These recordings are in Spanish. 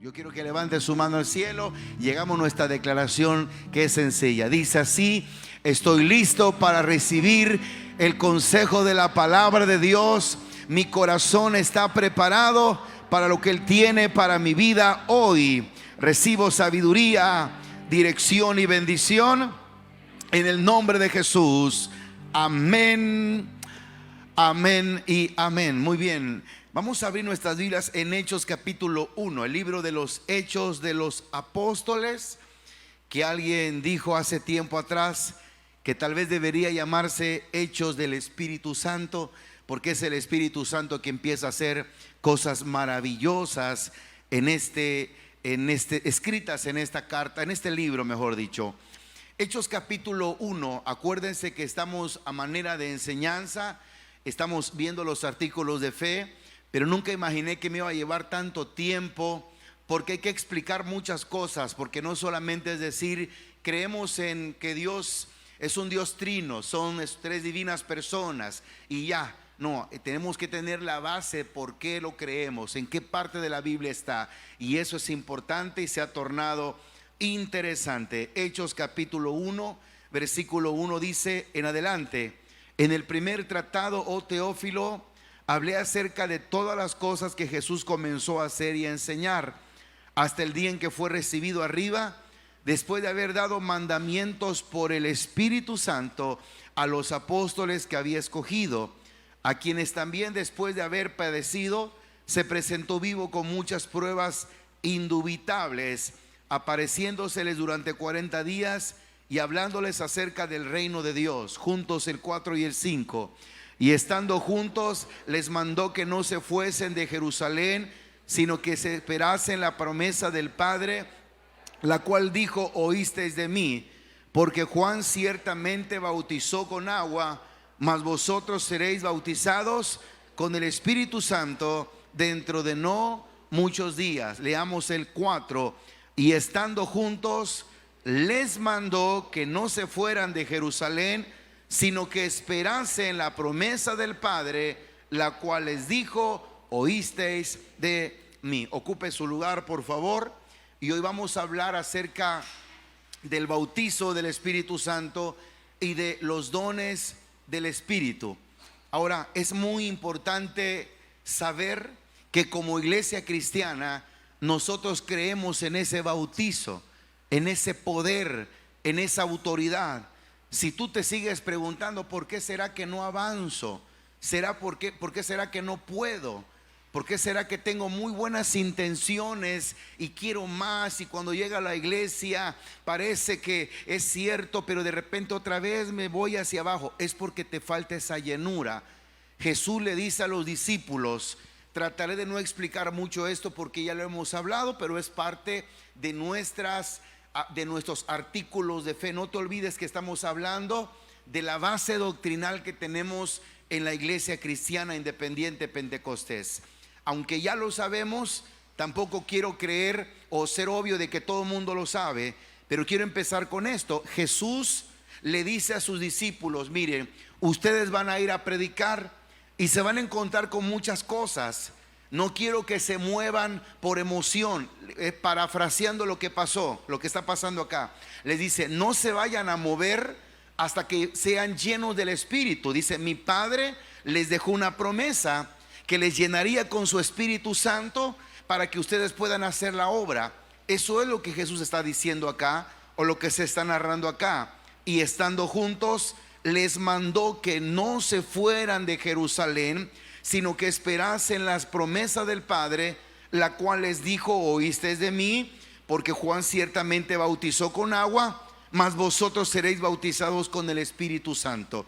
Yo quiero que levante su mano al cielo. Llegamos a nuestra declaración, que es sencilla. Dice así: estoy listo para recibir el consejo de la palabra de Dios. Mi corazón está preparado para lo que Él tiene para mi vida hoy. Recibo sabiduría, dirección y bendición en el nombre de Jesús. Amén, amén y amén. Muy bien, vamos a abrir nuestras Biblias en Hechos capítulo 1, el libro de los Hechos de los Apóstoles, que alguien dijo hace tiempo atrás que tal vez debería llamarse Hechos del Espíritu Santo, porque es el Espíritu Santo que empieza a hacer cosas maravillosas escritas en esta carta, en este libro, mejor dicho. Hechos capítulo 1, acuérdense que estamos a manera de enseñanza, estamos viendo los artículos de fe, pero nunca imaginé que me iba a llevar tanto tiempo, porque hay que explicar muchas cosas, porque no solamente es decir, creemos en que Dios es un Dios trino, son tres divinas personas y ya. No, tenemos que tener la base, por qué lo creemos, en qué parte de la Biblia está, y eso es importante y se ha tornado interesante. Hechos capítulo 1, versículo 1 dice en adelante: en el primer tratado, oh Teófilo, hablé acerca de todas las cosas que Jesús comenzó a hacer y a enseñar hasta el día en que fue recibido arriba, después de haber dado mandamientos por el Espíritu Santo a los apóstoles que había escogido, a quienes también después de haber padecido se presentó vivo con muchas pruebas indubitables, apareciéndoseles durante 40 días y hablándoles acerca del reino de Dios. Juntos el 4 y el 5. Y estando juntos les mandó que no se fuesen de Jerusalén, sino que se esperasen la promesa del Padre, la cual dijo: oísteis de mí, porque Juan ciertamente bautizó con agua, mas vosotros seréis bautizados con el Espíritu Santo dentro de no muchos días. Leamos el 4. Y estando juntos les mandó que no se fueran de Jerusalén, sino que esperasen la promesa del Padre, la cual les dijo: oísteis de mí. Ocupe su lugar, por favor. Y hoy vamos a hablar acerca del bautizo del Espíritu Santo y de los dones del Espíritu. Ahora, es muy importante saber que como iglesia cristiana nosotros creemos en ese bautizo, en ese poder, en esa autoridad. Si tú te sigues preguntando ¿por qué será que no avanzo? ¿Por qué será que no puedo? ¿Por qué será que tengo muy buenas intenciones y quiero más, y cuando llega a la iglesia parece que es cierto, pero de repente otra vez me voy hacia abajo? Es porque te falta esa llenura. Jesús le dice a los discípulos, trataré de no explicar mucho esto porque ya lo hemos hablado, pero es parte de nuestros artículos de fe. No te olvides que estamos hablando de la base doctrinal que tenemos en la iglesia cristiana independiente Pentecostés. Aunque ya lo sabemos, tampoco quiero creer o ser obvio de que todo el mundo lo sabe, pero quiero empezar con esto. Jesús le dice a sus discípulos: miren, ustedes van a ir a predicar y se van a encontrar con muchas cosas. No quiero que se muevan por emoción. Parafraseando lo que pasó, lo que está pasando acá, les dice: no se vayan a mover hasta que sean llenos del Espíritu. Dice: mi Padre les dejó una promesa que les llenaría con su Espíritu Santo para que ustedes puedan hacer la obra. Eso es lo que Jesús está diciendo acá, o lo que se está narrando acá. Y estando juntos les mandó que no se fueran de Jerusalén, sino que esperasen las promesas del Padre, la cual les dijo: oísteis de mí, porque Juan ciertamente bautizó con agua, mas vosotros seréis bautizados con el Espíritu Santo.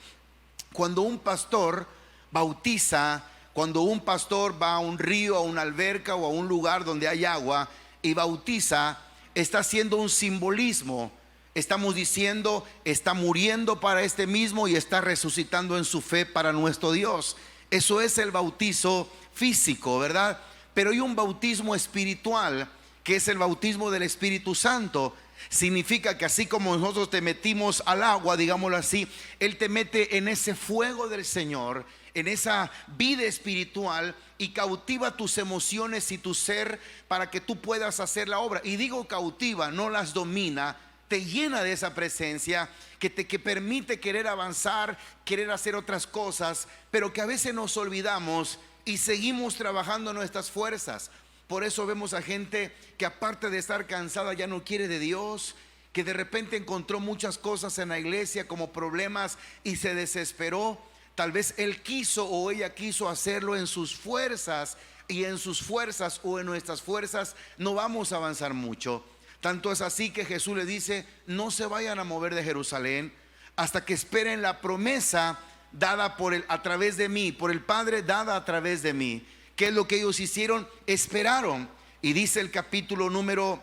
Cuando un pastor bautiza, cuando un pastor va a un río, a una alberca o a un lugar donde hay agua y bautiza, está haciendo un simbolismo. Estamos diciendo: está muriendo para este mismo y está resucitando en su fe para nuestro Dios. Eso es el bautizo físico, ¿verdad? Pero hay un bautismo espiritual, que es el bautismo del Espíritu Santo. Significa que así como nosotros te metimos al agua, digámoslo así, Él te mete en ese fuego del Señor, en esa vida espiritual y cautiva tus emociones y tu ser para que tú puedas hacer la obra. Y digo cautiva, no las domina, te llena de esa presencia que permite querer avanzar, querer hacer otras cosas, pero que a veces nos olvidamos y seguimos trabajando nuestras fuerzas. Por eso vemos a gente que, aparte de estar cansada, ya no quiere de Dios, que de repente encontró muchas cosas en la iglesia como problemas y se desesperó. Tal vez él quiso o ella quiso hacerlo en sus fuerzas, y en sus fuerzas o en nuestras fuerzas no vamos a avanzar mucho. Tanto es así que Jesús le dice: no se vayan a mover de Jerusalén hasta que esperen la promesa dada a través de mí, por el Padre, dada a través de mí. ¿Qué es lo que ellos hicieron? Esperaron. Y dice el capítulo número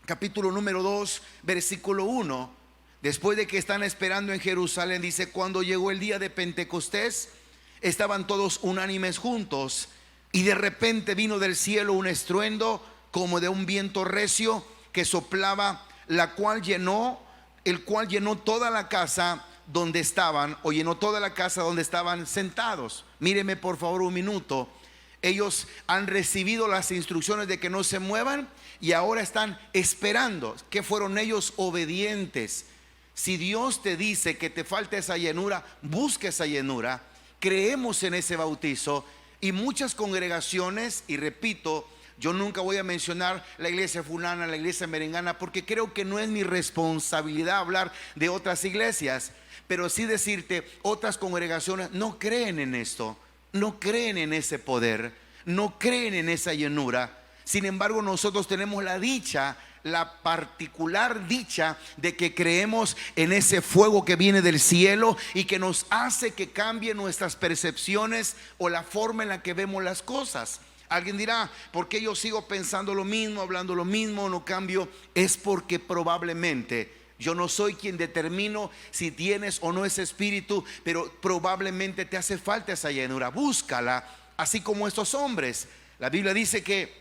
2, versículo 1, después de que están esperando en Jerusalén, dice: cuando llegó el día de Pentecostés, estaban todos unánimes juntos, y de repente vino del cielo un estruendo como de un viento recio que soplaba, el cual llenó toda la casa donde estaban, o llenó toda la casa donde estaban sentados. Míreme por favor un minuto. Ellos han recibido las instrucciones de que no se muevan y ahora están esperando. Que fueron ellos obedientes. Si Dios te dice que te falta esa llenura, busca esa llenura. Creemos en ese bautizo, y muchas congregaciones, y repito, yo nunca voy a mencionar la iglesia fulana, la iglesia merengana, porque creo que no es mi responsabilidad hablar de otras iglesias, pero sí decirte, otras congregaciones no creen en esto, no creen en ese poder, no creen en esa llenura. Sin embargo, nosotros tenemos la dicha, la particular dicha de que creemos en ese fuego que viene del cielo y que nos hace que cambie nuestras percepciones o la forma en la que vemos las cosas. Alguien dirá: ¿por qué yo sigo pensando lo mismo, hablando lo mismo, no cambio? Es porque probablemente yo no soy quien determino si tienes o no ese espíritu, pero probablemente te hace falta esa llenura. Búscala, así como estos hombres. La Biblia dice que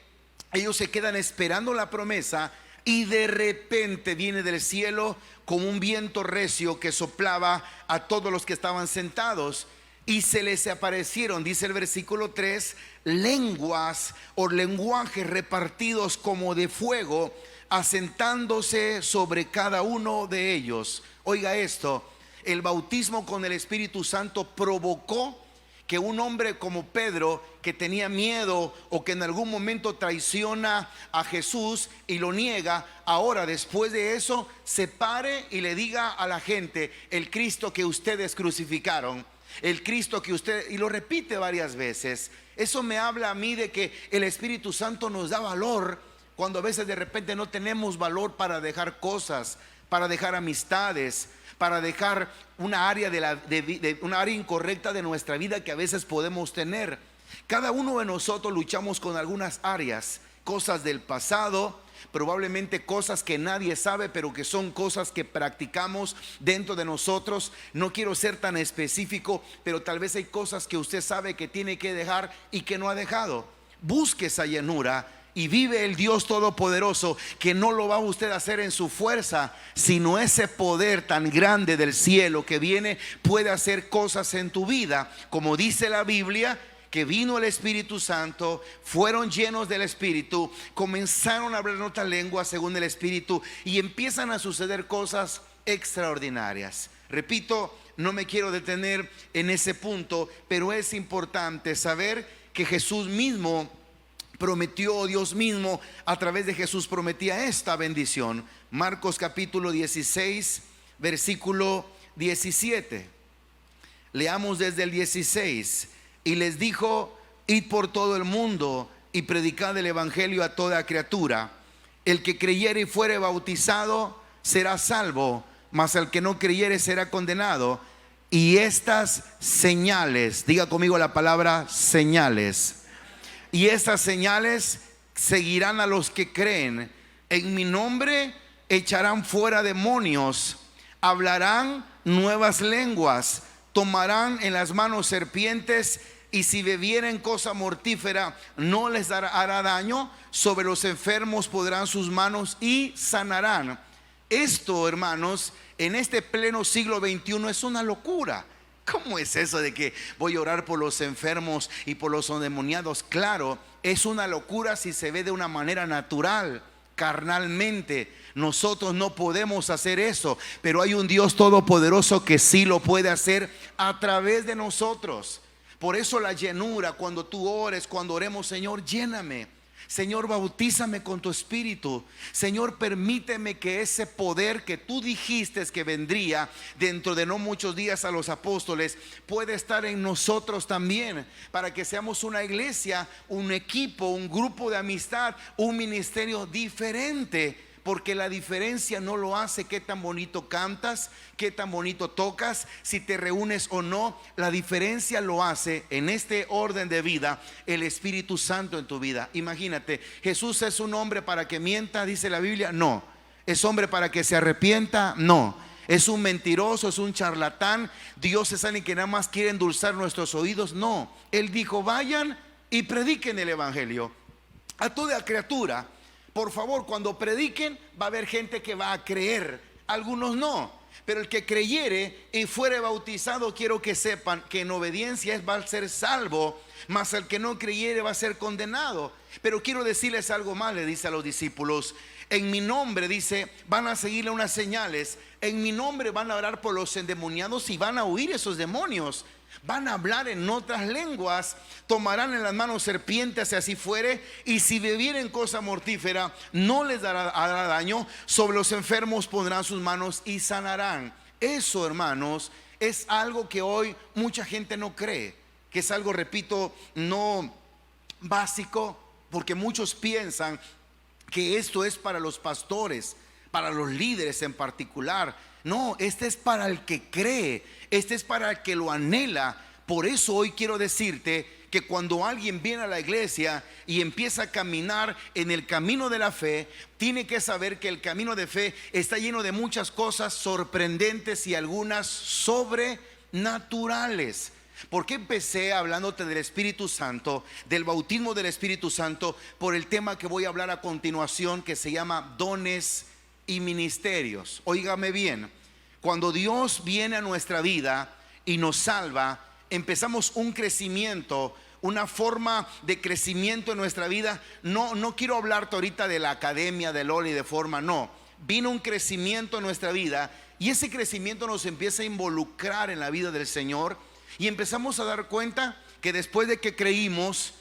ellos se quedan esperando la promesa, y de repente viene del cielo como un viento recio que soplaba a todos los que estaban sentados, y se les aparecieron, dice el versículo 3, lenguas o lenguajes repartidos como de fuego, asentándose sobre cada uno de ellos. Oiga esto: el bautismo con el Espíritu Santo provocó que un hombre como Pedro, que tenía miedo o que en algún momento traiciona a Jesús y lo niega, ahora después de eso se pare y le diga a la gente: el Cristo que ustedes crucificaron, el Cristo que usted, y lo repite varias veces. Eso me habla a mí de que el Espíritu Santo nos da valor cuando a veces de repente no tenemos valor para dejar cosas, para dejar amistades, para dejar una área una área incorrecta de nuestra vida que a veces podemos tener. Cada uno de nosotros luchamos con algunas áreas, cosas del pasado, probablemente cosas que nadie sabe, pero que son cosas que practicamos dentro de nosotros. No quiero ser tan específico, pero tal vez hay cosas que usted sabe que tiene que dejar y que no ha dejado. Busque esa llenura y vive el Dios Todopoderoso, que no lo va usted a hacer en su fuerza, sino ese poder tan grande del cielo que viene, puede hacer cosas en tu vida. Como dice la Biblia, que vino el Espíritu Santo, fueron llenos del Espíritu, comenzaron a hablar en otras lenguas según el Espíritu, y empiezan a suceder cosas extraordinarias. Repito, no me quiero detener en ese punto, pero es importante saber que Jesús mismo prometió, Dios mismo a través de Jesús prometía esta bendición. Marcos capítulo 16, versículo 17. Leamos desde el 16. Y les dijo: id por todo el mundo y predicad el evangelio a toda criatura. El que creyere y fuere bautizado será salvo, mas el que no creyere será condenado. Y estas señales, diga conmigo la palabra señales, y estas señales seguirán a los que creen. En mi nombre echarán fuera demonios, hablarán nuevas lenguas, tomarán en las manos serpientes, y si bebieren cosa mortífera no les hará daño. Sobre los enfermos pondrán sus manos y sanarán. Esto, hermanos, en este pleno siglo XXI es una locura. ¿Cómo es eso de que voy a orar por los enfermos y por los endemoniados? Claro, es una locura si se ve de una manera natural, carnalmente. Nosotros no podemos hacer eso, pero hay un Dios todopoderoso que sí lo puede hacer a través de nosotros. Por eso la llenura, cuando tú ores, cuando oremos: Señor, lléname. Señor, bautízame con tu espíritu. Señor, permíteme que ese poder que tú dijiste que vendría dentro de no muchos días a los apóstoles pueda estar en nosotros también, para que seamos una iglesia, un equipo, un grupo de amistad, un ministerio diferente. Porque la diferencia no lo hace qué tan bonito cantas, qué tan bonito tocas, si te reúnes o no. La diferencia lo hace, en este orden de vida, el Espíritu Santo en tu vida. Imagínate, ¿Jesús es un hombre para que mienta, dice la Biblia? No. ¿Es hombre para que se arrepienta? No. ¿Es un mentiroso? ¿Es un charlatán? ¿Dios es alguien que nada más quiere endulzar nuestros oídos? No. Él dijo: vayan y prediquen el evangelio a toda criatura. Por favor, cuando prediquen, va a haber gente que va a creer, algunos no, pero el que creyere y fuere bautizado, quiero que sepan que en obediencia va a ser salvo, mas el que no creyere va a ser condenado. Pero quiero decirles algo más, le dice a los discípulos: en mi nombre, dice, van a seguirle unas señales. En mi nombre van a orar por los endemoniados y van a huir esos demonios. Van a hablar en otras lenguas, tomarán en las manos serpientes si así fuere, y si bebieren cosa mortífera no les hará daño. Sobre los enfermos pondrán sus manos y sanarán. Eso, hermanos, es algo que hoy mucha gente no cree, que es algo, repito, no básico, porque muchos piensan que esto es para los pastores, para los líderes en particular. No, este es para el que cree, este es para el que lo anhela. Por eso hoy quiero decirte que cuando alguien viene a la iglesia y empieza a caminar en el camino de la fe, tiene que saber que el camino de fe está lleno de muchas cosas sorprendentes y algunas sobrenaturales. ¿Por qué empecé hablándote del Espíritu Santo, del bautismo del Espíritu Santo? Por el tema que voy a hablar a continuación, que se llama dones y ministerios. Óigame bien, cuando Dios viene a nuestra vida y nos salva, empezamos un crecimiento, una forma de crecimiento en nuestra vida. No quiero hablarte ahorita de la academia, de Lola y de forma, no. Vino un crecimiento en nuestra vida y ese crecimiento nos empieza a involucrar en la vida del Señor y empezamos a dar cuenta que después de que creímos,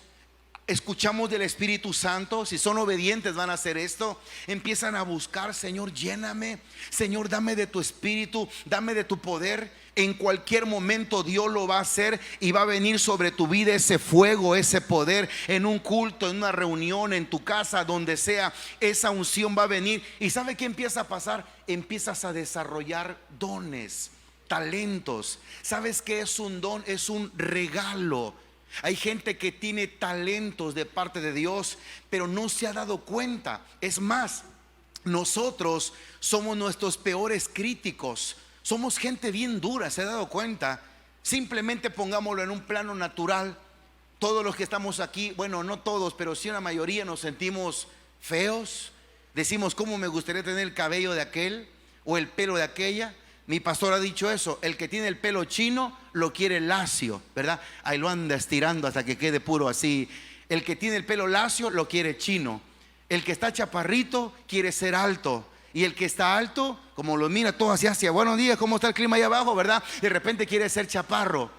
escuchamos del Espíritu Santo. Si son obedientes van a hacer esto. Empiezan a buscar: Señor, lléname. Señor, dame de tu Espíritu, dame de tu poder. En cualquier momento Dios lo va a hacer y va a venir sobre tu vida ese fuego, ese poder. En un culto, en una reunión, en tu casa, donde sea, esa unción va a venir. ¿Y sabe qué empieza a pasar? Empiezas a desarrollar dones, talentos. ¿Sabes qué es un don? Es un regalo. Hay gente que tiene talentos de parte de Dios, pero no se ha dado cuenta. Es más, nosotros somos nuestros peores críticos. Somos gente bien dura, ¿se ha dado cuenta? Simplemente pongámoslo en un plano natural. Todos los que estamos aquí, bueno, no todos, pero sí una mayoría, nos sentimos feos. Decimos: ¿cómo me gustaría tener el cabello de aquel o el pelo de aquella? Mi pastor ha dicho eso: el que tiene el pelo chino lo quiere lacio, ¿verdad? Ahí lo anda estirando hasta que quede puro así. El que tiene el pelo lacio lo quiere chino. El que está chaparrito quiere ser alto. Y el que está alto, como lo mira todo hacia buenos días, ¿cómo está el clima ahí abajo, verdad? De repente quiere ser chaparro.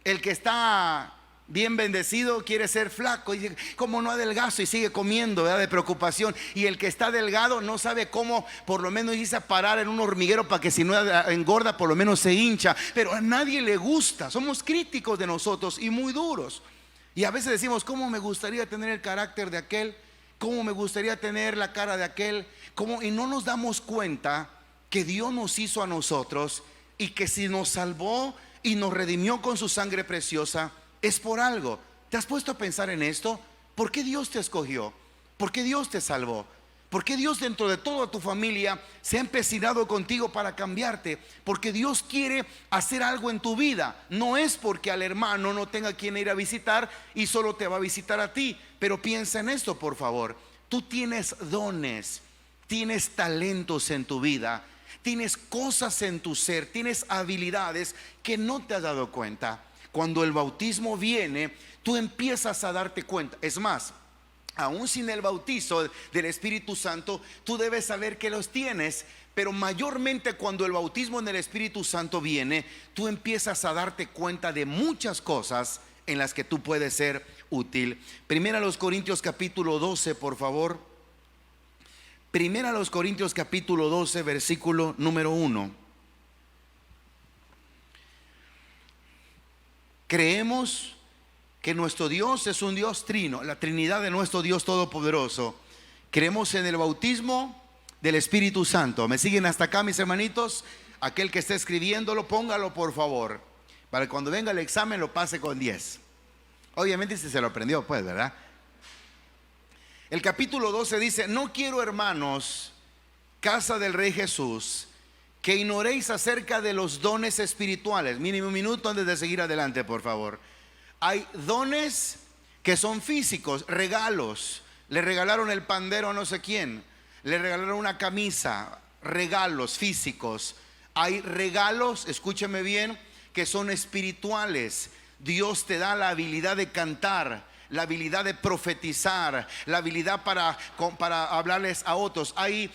El que está bien bendecido quiere ser flaco y dice: ¿cómo no adelgazo? Y sigue comiendo, ¿verdad? De preocupación. Y el que está delgado no sabe cómo, por lo menos irse a parar en un hormiguero para que si no engorda, por lo menos se hincha. Pero a nadie le gusta. Somos críticos de nosotros y muy duros. Y a veces decimos: ¿cómo me gustaría tener el carácter de aquel? ¿Cómo me gustaría tener la cara de aquel? ¿Cómo? Y no nos damos cuenta que Dios nos hizo a nosotros y que si nos salvó y nos redimió con su sangre preciosa, es por algo. ¿Te has puesto a pensar en esto? ¿Por qué Dios te escogió? ¿Por qué Dios te salvó? ¿Por qué Dios dentro de toda tu familia se ha empecinado contigo para cambiarte? Porque Dios quiere hacer algo en tu vida. No es porque al hermano no tenga quien ir a visitar y solo te va a visitar a ti. Pero piensa en esto, por favor. Tú tienes dones, tienes talentos en tu vida. Tienes cosas en tu ser, tienes habilidades que no te has dado cuenta. Cuando el bautismo viene, tú empiezas a darte cuenta. Es más, aún sin el bautizo del Espíritu Santo, tú debes saber que los tienes. Pero mayormente cuando el bautismo en el Espíritu Santo viene, tú empiezas a darte cuenta de muchas cosas en las que tú puedes ser útil. Primera a los Corintios capítulo 12, por favor. Primera a los Corintios capítulo 12, versículo número 1. Creemos que nuestro Dios es un Dios trino, la Trinidad de nuestro Dios Todopoderoso. Creemos en el bautismo del Espíritu Santo. ¿Me siguen hasta acá, mis hermanitos? Aquel que esté escribiéndolo, póngalo por favor, para que cuando venga el examen lo pase con 10. Obviamente si se lo aprendió, pues, ¿verdad? El capítulo 12 dice: no quiero, hermanos, casa del Rey Jesús, que ignoréis acerca de los dones espirituales. Mínimo un minuto antes de seguir adelante, por favor. Hay dones que son físicos, regalos. Le regalaron el pandero a no sé quién, le regalaron una camisa, regalos físicos. Hay regalos, escúcheme bien, que son espirituales. Dios te da la habilidad de cantar, la habilidad de profetizar, la habilidad para hablarles a otros. Hay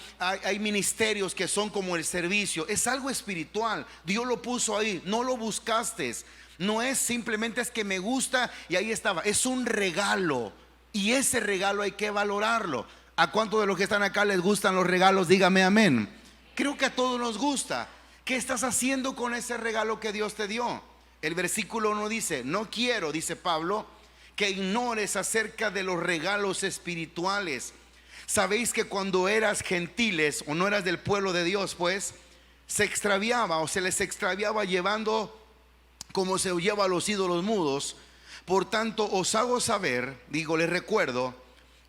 ministerios que son como el servicio. Es algo espiritual. Dios lo puso ahí, no lo buscaste. No es simplemente es que me gusta y ahí estaba. Es un regalo, y ese regalo hay que valorarlo. ¿A cuántos de los que están acá les gustan los regalos? Dígame amén. Creo que a todos nos gusta. ¿Qué estás haciendo con ese regalo que Dios te dio? El versículo 1 dice: no quiero, dice Pablo, que ignores acerca de los regalos espirituales. Sabéis que cuando eras gentiles o no eras del pueblo de Dios, pues se extraviaba o se les extraviaba llevando como se lleva a los ídolos mudos. Por tanto os hago saber, les recuerdo,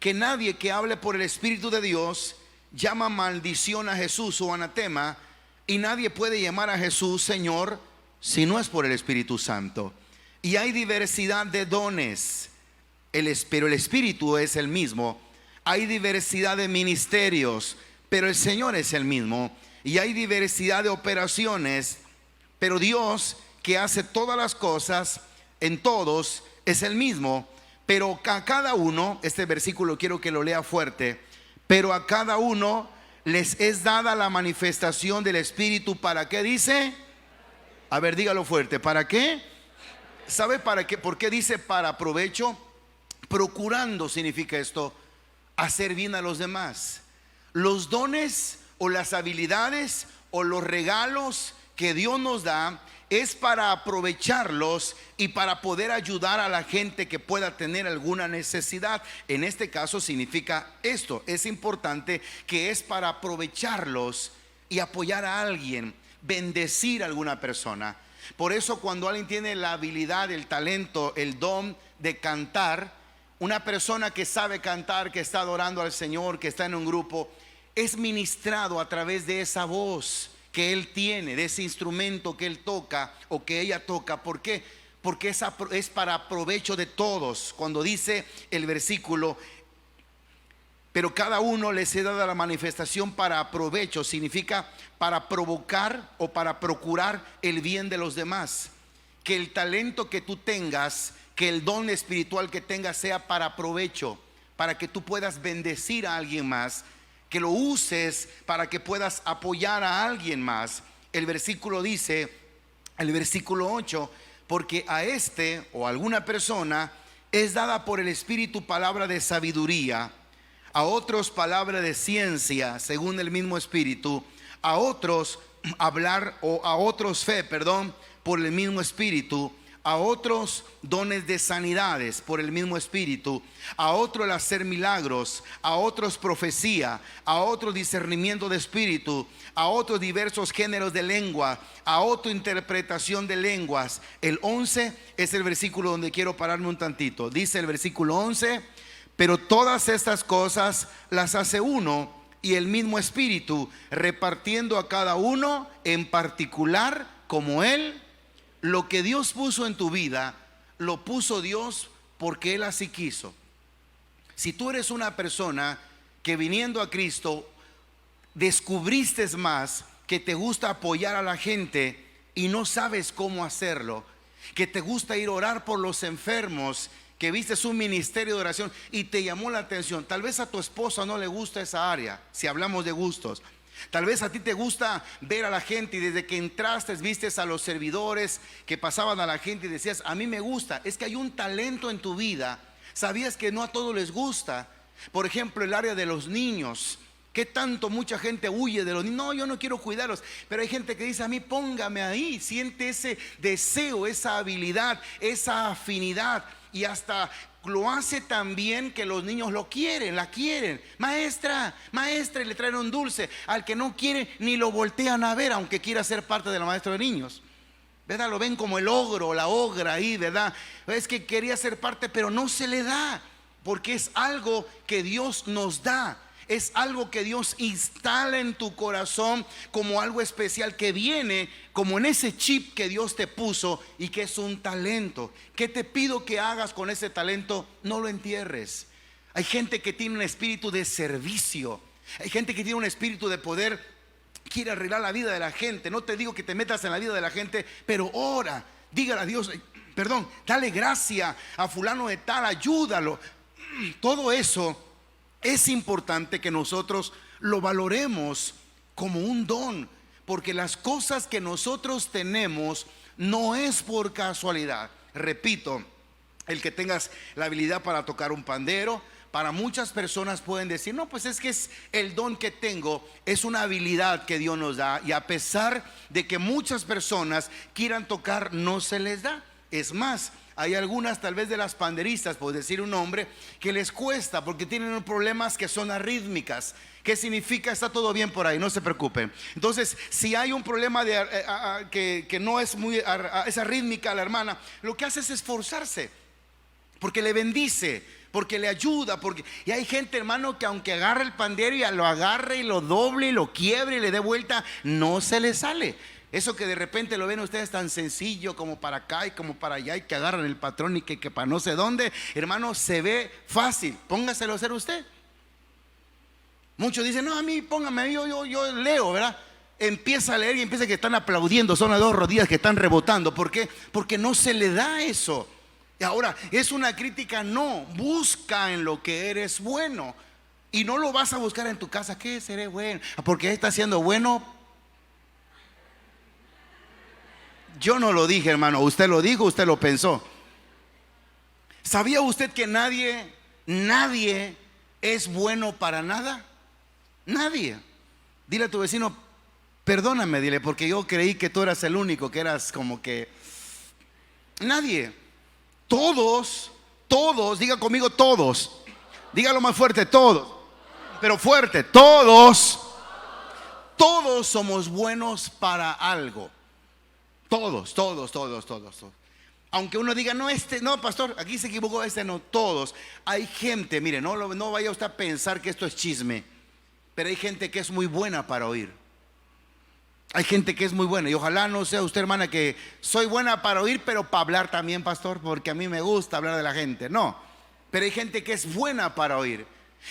que nadie que hable por el Espíritu de Dios llama maldición a Jesús o anatema, y nadie puede llamar a Jesús Señor si no es por el Espíritu Santo. Y hay diversidad de dones, pero el Espíritu es el mismo. Hay diversidad de ministerios, pero el Señor es el mismo. Y hay diversidad de operaciones, pero Dios, que hace todas las cosas en todos, es el mismo. Pero a cada uno, este versículo quiero que lo lea fuerte, pero a cada uno les es dada la manifestación del Espíritu. ¿Para qué dice? A ver, dígalo fuerte. ¿Para qué? ¿Sabe para qué? ¿Por qué dice para provecho? Procurando significa esto, hacer bien a los demás. Los dones o las habilidades o los regalos que Dios nos da es para aprovecharlos y para poder ayudar a la gente que pueda tener alguna necesidad. En este caso significa esto, es importante que es para aprovecharlos y apoyar a alguien, bendecir a alguna persona. Por eso cuando alguien tiene la habilidad, el talento, el don de cantar, una persona que sabe cantar, que está adorando al Señor, que está en un grupo, es ministrado a través de esa voz que él tiene, de ese instrumento que él toca o que ella toca. ¿Por qué? Porque es para provecho de todos. Cuando dice el versículo, pero cada uno les he dado la manifestación para provecho, significa para provocar o para procurar el bien de los demás. Que el talento que tú tengas, que el don espiritual que tengas sea para provecho, para que tú puedas bendecir a alguien más, que lo uses para que puedas apoyar a alguien más. El versículo dice, el versículo 8, porque a este o a alguna persona es dada por el Espíritu palabra de sabiduría, a otros palabra de ciencia según el mismo Espíritu, a otros hablar o a otros fe, por el mismo Espíritu, a otros dones de sanidades por el mismo Espíritu, a otros el hacer milagros, a otros profecía, a otros discernimiento de espíritu, a otros diversos géneros de lengua, a otro interpretación de lenguas. El 11 es el versículo donde quiero pararme un tantito. Dice el versículo 11, pero todas estas cosas las hace uno y el mismo Espíritu, repartiendo a cada uno en particular como Él. Lo que Dios puso en tu vida, lo puso Dios porque Él así quiso. Si tú eres una persona que viniendo a Cristo descubriste más que te gusta apoyar a la gente y no sabes cómo hacerlo, que te gusta ir a orar por los enfermos, que vistes un ministerio de oración y te llamó la atención. Tal vez a tu esposa no le gusta esa área, si hablamos de gustos. Tal vez a ti te gusta ver a la gente y desde que entraste vistes a los servidores que pasaban a la gente y decías, a mí me gusta. Es que hay un talento en tu vida. ¿Sabías que no a todos les gusta? Por ejemplo, el área de los niños. ¿Qué tanto mucha gente huye de los niños? No, yo no quiero cuidarlos. Pero hay gente que dice, a mí póngame ahí. Siente ese deseo, esa habilidad, esa afinidad. Y hasta lo hace tan bien que los niños lo quieren, la quieren. Maestra, maestra, y le traen un dulce. Al que no quiere ni lo voltean a ver, aunque quiera ser parte de la maestra de niños, ¿verdad? Lo ven como el ogro o la ogra ahí, ¿verdad? Es que quería ser parte, pero no se le da, porque es algo que Dios nos da. Es algo que Dios instala en tu corazón como algo especial que viene como en ese chip que Dios te puso y que es un talento. ¿Qué te pido que hagas con ese talento? No lo entierres. Hay gente que tiene un espíritu de servicio. Hay gente que tiene un espíritu de poder, quiere arreglar la vida de la gente. No te digo que te metas en la vida de la gente, pero ora, dígale a Dios, perdón, dale gracia a fulano de tal, ayúdalo. Todo eso es importante que nosotros lo valoremos como un don, porque las cosas que nosotros tenemos no es por casualidad. Repito, el que tengas la habilidad para tocar un pandero, para muchas personas pueden decir, no, pues es que es el don que tengo, es una habilidad que Dios nos da, y a pesar de que muchas personas quieran tocar, no se les da. Es más, hay algunas tal vez de las panderistas, por decir un nombre, que les cuesta porque tienen problemas que son arrítmicas. ¿Qué significa? Está todo bien por ahí, no se preocupen. Entonces, si hay un problema que no es muy es arrítmica la hermana, lo que hace es esforzarse, porque le bendice, porque le ayuda, y hay gente, hermano, que aunque agarre el pandero y lo agarre y lo doble y lo quiebre y le dé vuelta, no se le sale. Eso que de repente lo ven ustedes tan sencillo como para acá y como para allá, y que agarran el patrón y que para no sé dónde, hermano, se ve fácil. Póngaselo a hacer usted. Muchos dicen, no, a mí póngame, yo leo, ¿verdad? Empieza a leer y empieza que están aplaudiendo, son las dos rodillas que están rebotando. ¿Por qué? Porque no se le da eso. Y ahora, es una crítica, no, busca en lo que eres bueno. Y no lo vas a buscar en tu casa, ¿qué seré bueno? Porque está siendo bueno. Yo no lo dije, hermano, usted lo dijo, usted lo pensó. ¿Sabía usted que nadie es bueno para nada? Nadie. Dile a tu vecino, perdóname, dile, porque yo creí que tú eras el único, que eras como que... Nadie. Todos, diga conmigo todos. Dígalo más fuerte, todos. Pero fuerte, todos somos buenos para algo. Todos. Aunque uno diga, no, pastor, aquí se equivocó, no, todos. Hay gente, mire, no vaya usted a pensar que esto es chisme, pero hay gente que es muy buena para oír. Hay gente que es muy buena, y ojalá no sea usted, hermana, que soy buena para oír, pero para hablar también, pastor, porque a mí me gusta hablar de la gente. No, pero hay gente que es buena para oír.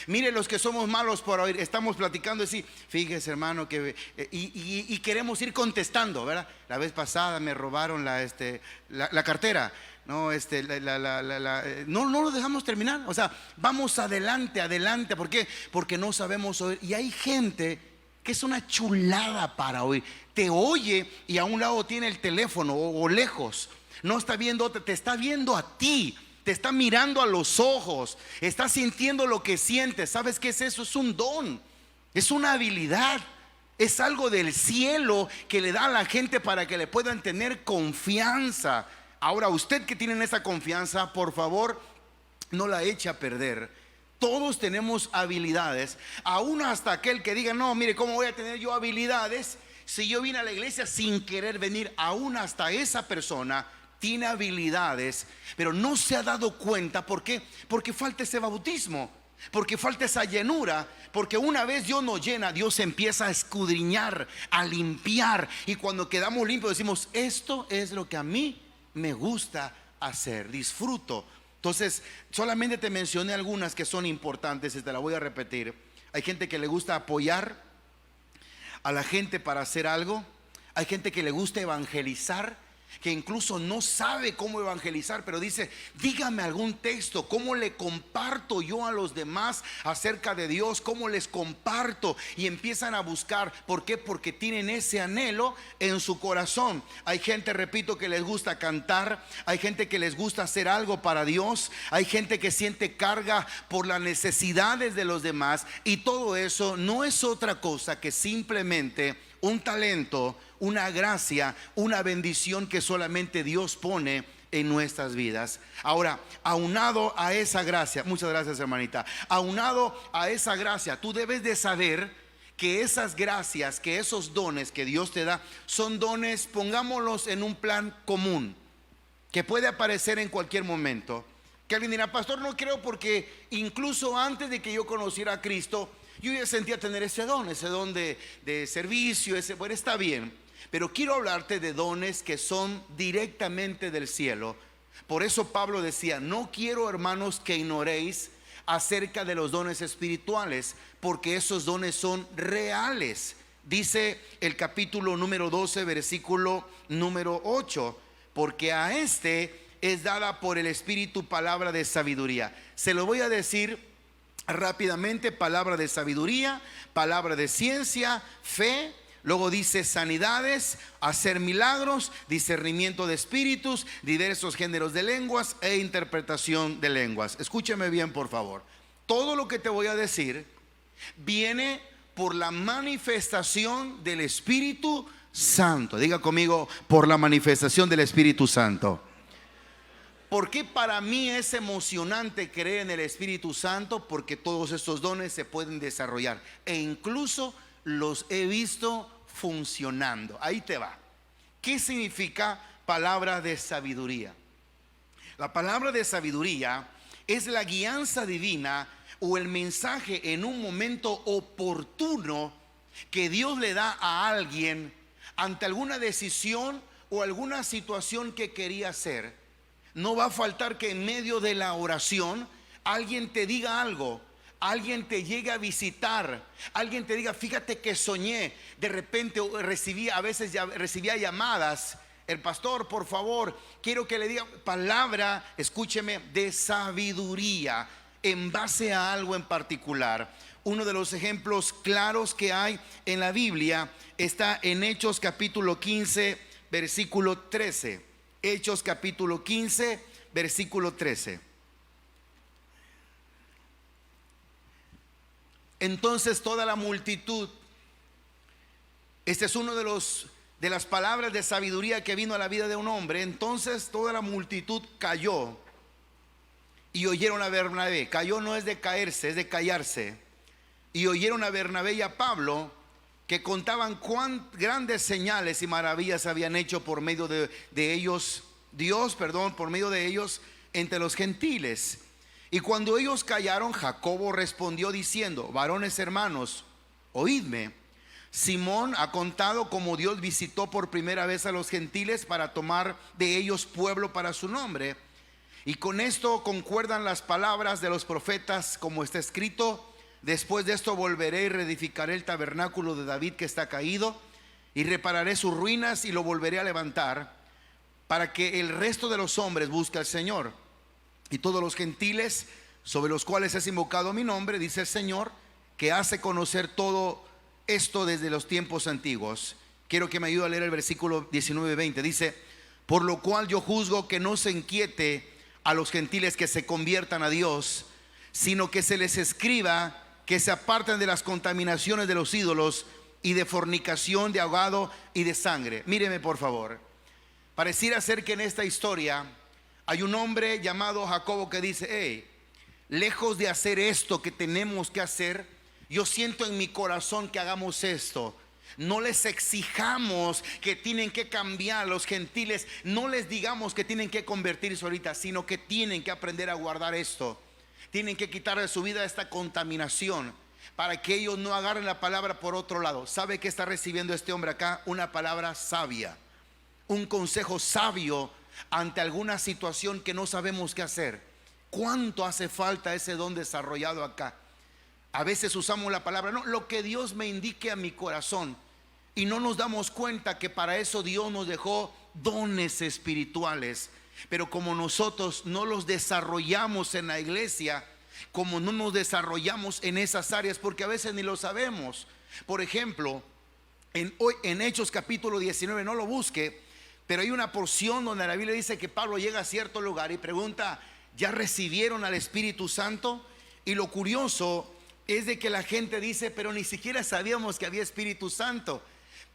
Mire, los que somos malos por oír, estamos platicando y sí, fíjese, hermano, que y queremos ir contestando, ¿verdad? La vez pasada me robaron la cartera. No, no lo dejamos terminar. O sea, vamos adelante. ¿Por qué? Porque no sabemos oír. Y hay gente que es una chulada para oír. Te oye y a un lado tiene el teléfono o lejos. No está viendo, te está viendo a ti. Te está mirando a los ojos, está sintiendo lo que sientes. ¿Sabes qué es eso? Es un don, es una habilidad, es algo del cielo que le da a la gente para que le puedan tener confianza. Ahora, usted que tiene esa confianza, por favor, no la eche a perder. Todos tenemos habilidades, aún hasta aquel que diga, no, mire, ¿cómo voy a tener yo habilidades si yo vine a la iglesia sin querer venir? Aún hasta esa persona tiene habilidades, pero no se ha dado cuenta. ¿Por qué? Porque falta ese bautismo, porque falta esa llenura, porque una vez Dios nos llena, Dios empieza a escudriñar, a limpiar, y cuando quedamos limpios decimos, esto es lo que a mí me gusta hacer, disfruto. Entonces, solamente te mencioné algunas que son importantes y te la voy a repetir. Hay gente que le gusta apoyar, a la gente para hacer algo. Hay gente que le gusta evangelizar, que incluso no sabe cómo evangelizar, pero dice: dígame algún texto, cómo le comparto yo a los demás acerca de Dios, cómo les comparto, y empiezan a buscar. ¿Por qué? Porque tienen ese anhelo en su corazón. Hay gente, repito, que les gusta cantar, hay gente que les gusta hacer algo para Dios, hay gente que siente carga por las necesidades de los demás, y todo eso no es otra cosa que simplemente un talento, una gracia, una bendición que solamente Dios pone en nuestras vidas. Ahora, aunado a esa gracia, muchas gracias, hermanita, aunado a esa gracia, tú debes de saber que esas gracias, que esos dones que Dios te da, son dones, pongámoslos en un plan común, que puede aparecer en cualquier momento. Que alguien dirá: pastor, no creo, porque incluso antes de que yo conociera a Cristo, yo ya sentía tener ese don de servicio, bueno, está bien. Pero quiero hablarte de dones que son directamente del cielo. Por eso Pablo decía: no quiero, hermanos, que ignoréis acerca de los dones espirituales, porque esos dones son reales. Dice el capítulo número 12, versículo número 8: porque a este es dada por el Espíritu palabra de sabiduría. Se lo voy a decir rápidamente: palabra de sabiduría, palabra de ciencia, fe. Luego dice sanidades, hacer milagros, discernimiento de espíritus, diversos géneros de lenguas e interpretación de lenguas. Escúcheme bien, por favor. Todo lo que te voy a decir viene por la manifestación del Espíritu Santo. Diga conmigo: por la manifestación del Espíritu Santo. ¿Por qué para mí es emocionante creer en el Espíritu Santo? Porque todos estos dones se pueden desarrollar, e incluso los he visto funcionando. Ahí te va. ¿Qué significa palabra de sabiduría? La palabra de sabiduría es la guianza divina o el mensaje en un momento oportuno que Dios le da a alguien ante alguna decisión o alguna situación que quería hacer. No va a faltar que en medio de la oración alguien te diga algo, alguien te llegue a visitar, alguien te diga: fíjate que soñé. De repente a veces recibía llamadas: el pastor, por favor, quiero que le diga. Palabra, escúcheme, de sabiduría en base a algo en particular. Uno de los ejemplos claros que hay en la Biblia está en Hechos capítulo 15, versículo 13. Hechos capítulo 15, versículo 13. Entonces toda la multitud, este es uno de las palabras de sabiduría que vino a la vida de un hombre. Entonces toda la multitud cayó y oyeron a Bernabé. Cayó no es de caerse, es de callarse. Y oyeron a Bernabé y a Pablo, que contaban cuán grandes señales y maravillas habían hecho por medio de ellos, por medio de ellos entre los gentiles. Y cuando ellos callaron, Jacobo respondió diciendo: varones hermanos, oídme. Simón ha contado cómo Dios visitó por primera vez a los gentiles para tomar de ellos pueblo para su nombre. Y con esto concuerdan las palabras de los profetas, como está escrito: después de esto volveré y reedificaré el tabernáculo de David que está caído, y repararé sus ruinas y lo volveré a levantar, para que el resto de los hombres busque al Señor. Y todos los gentiles sobre los cuales es invocado mi nombre, dice el Señor, que hace conocer todo esto desde los tiempos antiguos. Quiero que me ayude a leer el versículo 19-20. Dice: por lo cual yo juzgo que no se inquiete a los gentiles que se conviertan a Dios, sino que se les escriba que se aparten de las contaminaciones de los ídolos y de fornicación, de ahogado y de sangre. Míreme, por favor. Pareciera ser que en esta historia hay un hombre llamado Jacobo que dice: hey, lejos de hacer esto que tenemos que hacer, yo siento en mi corazón que hagamos esto. No les exijamos que tienen que cambiar los gentiles, no les digamos que tienen que convertirse ahorita, sino que tienen que aprender a guardar esto. Tienen que quitar de su vida esta contaminación, para que ellos no agarren la palabra por otro lado. ¿Sabe qué está recibiendo este hombre acá? Una palabra sabia, un consejo sabio ante alguna situación que no sabemos qué hacer. ¿Cuánto hace falta ese don desarrollado acá? A veces usamos la palabra: no, lo que Dios me indique a mi corazón. y no nos damos cuenta que para eso Dios nos dejó dones espirituales. Pero como nosotros no los desarrollamos en la iglesia, como no nos desarrollamos en esas áreas, porque a veces ni lo sabemos. Por ejemplo, en Hechos capítulo 19, no lo busque, pero hay una porción donde la Biblia dice que Pablo llega a cierto lugar y pregunta: ¿ya recibieron al Espíritu Santo? Y lo curioso es de que la gente dice: pero ni siquiera sabíamos que había Espíritu Santo.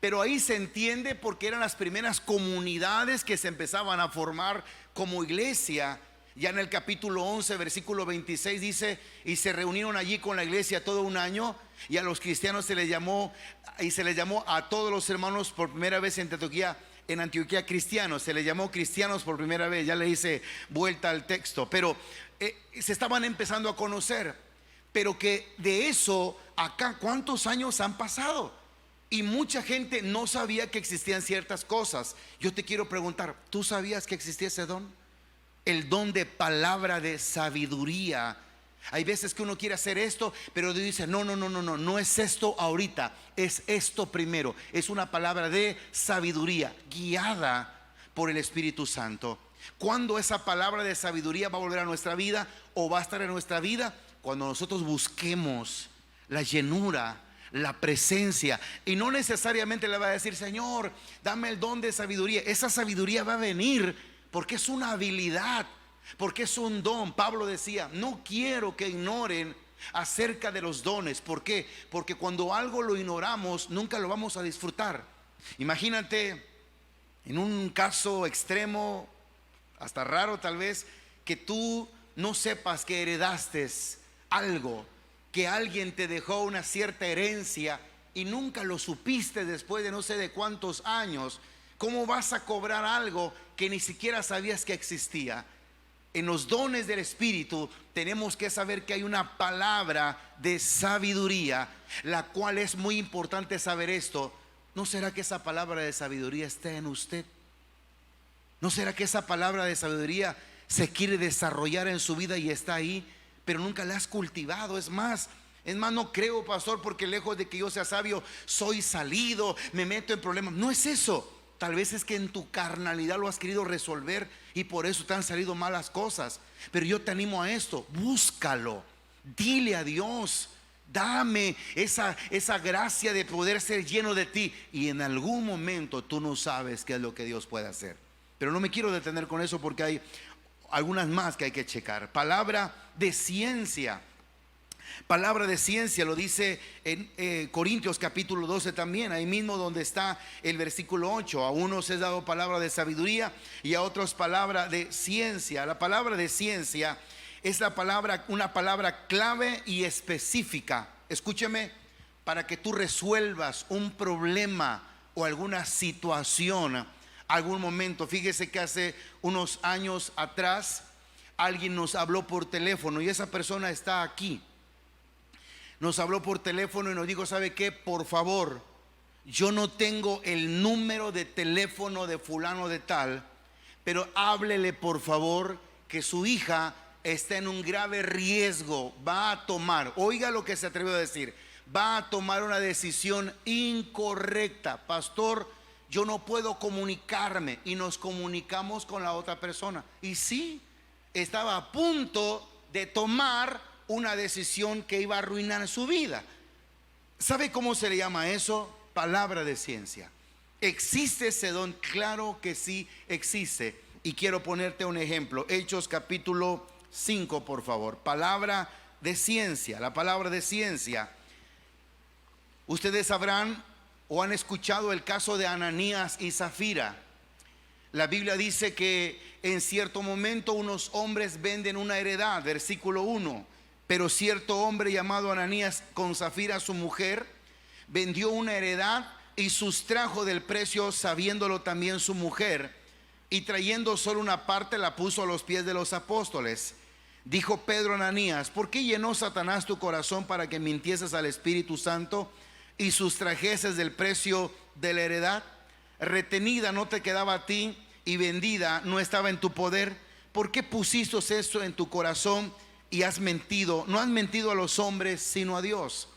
Pero ahí se entiende porque eran las primeras comunidades que se empezaban a formar como iglesia. Ya en el capítulo 11, versículo 26 dice: y se reunieron allí con la iglesia todo un año, y a los cristianos se les llamó a todos los hermanos por primera vez en Antioquía cristianos. Se les llamó cristianos por primera vez. Ya le hice vuelta al texto, pero se estaban empezando a conocer. Pero que de eso acá, ¿cuántos años han pasado? Y mucha gente no sabía que existían ciertas cosas. Yo te quiero preguntar, ¿tú sabías que existía ese don? El don de palabra de sabiduría. Hay veces que uno quiere hacer esto, pero Dios dice: no es esto ahorita, es esto primero. Es una palabra de sabiduría guiada por el Espíritu Santo. ¿Cuándo esa palabra de sabiduría va a volver a nuestra vida o va a estar en nuestra vida? Cuando nosotros busquemos la llenura, la presencia, y no necesariamente le va a decir: Señor, dame el don de sabiduría. Esa sabiduría va a venir porque es una habilidad, porque es un don. Pablo decía: no quiero que ignoren acerca de los dones. ¿Por qué? Porque cuando algo lo ignoramos, nunca lo vamos a disfrutar. Imagínate en un caso extremo, hasta raro tal vez, que tú no sepas que heredaste algo, que alguien te dejó una cierta herencia y nunca lo supiste después de no sé de cuántos años. ¿Cómo vas a cobrar algo que ni siquiera sabías que existía? En los dones del Espíritu tenemos que saber que hay una palabra de sabiduría, la cual es muy importante saber esto. ¿No será que esa palabra de sabiduría está en usted? ¿No será que esa palabra de sabiduría se quiere desarrollar en su vida y está ahí, pero nunca la has cultivado? Es más, no creo, pastor, porque lejos de que yo sea sabio, soy salido, me meto en problemas. No es eso. Tal vez es que en tu carnalidad lo has querido resolver y por eso te han salido malas cosas. Pero yo te animo a esto: búscalo, dile a Dios: dame esa gracia de poder ser lleno de ti. Y en algún momento tú no sabes qué es lo que Dios puede hacer. Pero no me quiero detener con eso porque hay algunas más que hay que checar. Palabra de ciencia. Palabra de ciencia lo dice en Corintios capítulo 12 también, ahí mismo donde está el versículo 8. A unos es dado palabra de sabiduría y a otros palabra de ciencia. La palabra de ciencia es una palabra clave y específica. Escúcheme, para que tú resuelvas un problema o alguna situación, algún momento. Fíjese que hace unos años atrás alguien nos habló por teléfono y esa persona está aquí. Nos habló por teléfono y nos dijo: ¿sabe qué? Por favor, yo no tengo el número de teléfono de fulano de tal, pero háblele por favor que su hija está en un grave riesgo. Va a tomar, oiga lo que se atrevió a decir, va a tomar una decisión incorrecta. Pastor, yo no puedo comunicarme. Y nos comunicamos con la otra persona y sí, estaba a punto de tomar una decisión que iba a arruinar su vida. ¿Sabe cómo se le llama eso? Palabra de ciencia. ¿Existe ese don? Claro que sí existe. Y quiero ponerte un ejemplo. Hechos capítulo 5, por favor. Palabra de ciencia. La palabra de ciencia. Ustedes sabrán o han escuchado el caso de Ananías y Zafira. La Biblia dice que en cierto momento unos hombres venden una heredad. Versículo 1. Pero cierto hombre llamado Ananías, con Zafira su mujer, vendió una heredad y sustrajo del precio, sabiéndolo también su mujer, y trayendo solo una parte la puso a los pies de los apóstoles. Dijo Pedro a Ananías: ¿por qué llenó Satanás tu corazón para que mintieses al Espíritu Santo y sustrajeses del precio de la heredad? Retenida no te quedaba a ti y vendida no estaba en tu poder. ¿Por qué pusiste eso en tu corazón y has mentido? No has mentido a los hombres sino a Dios.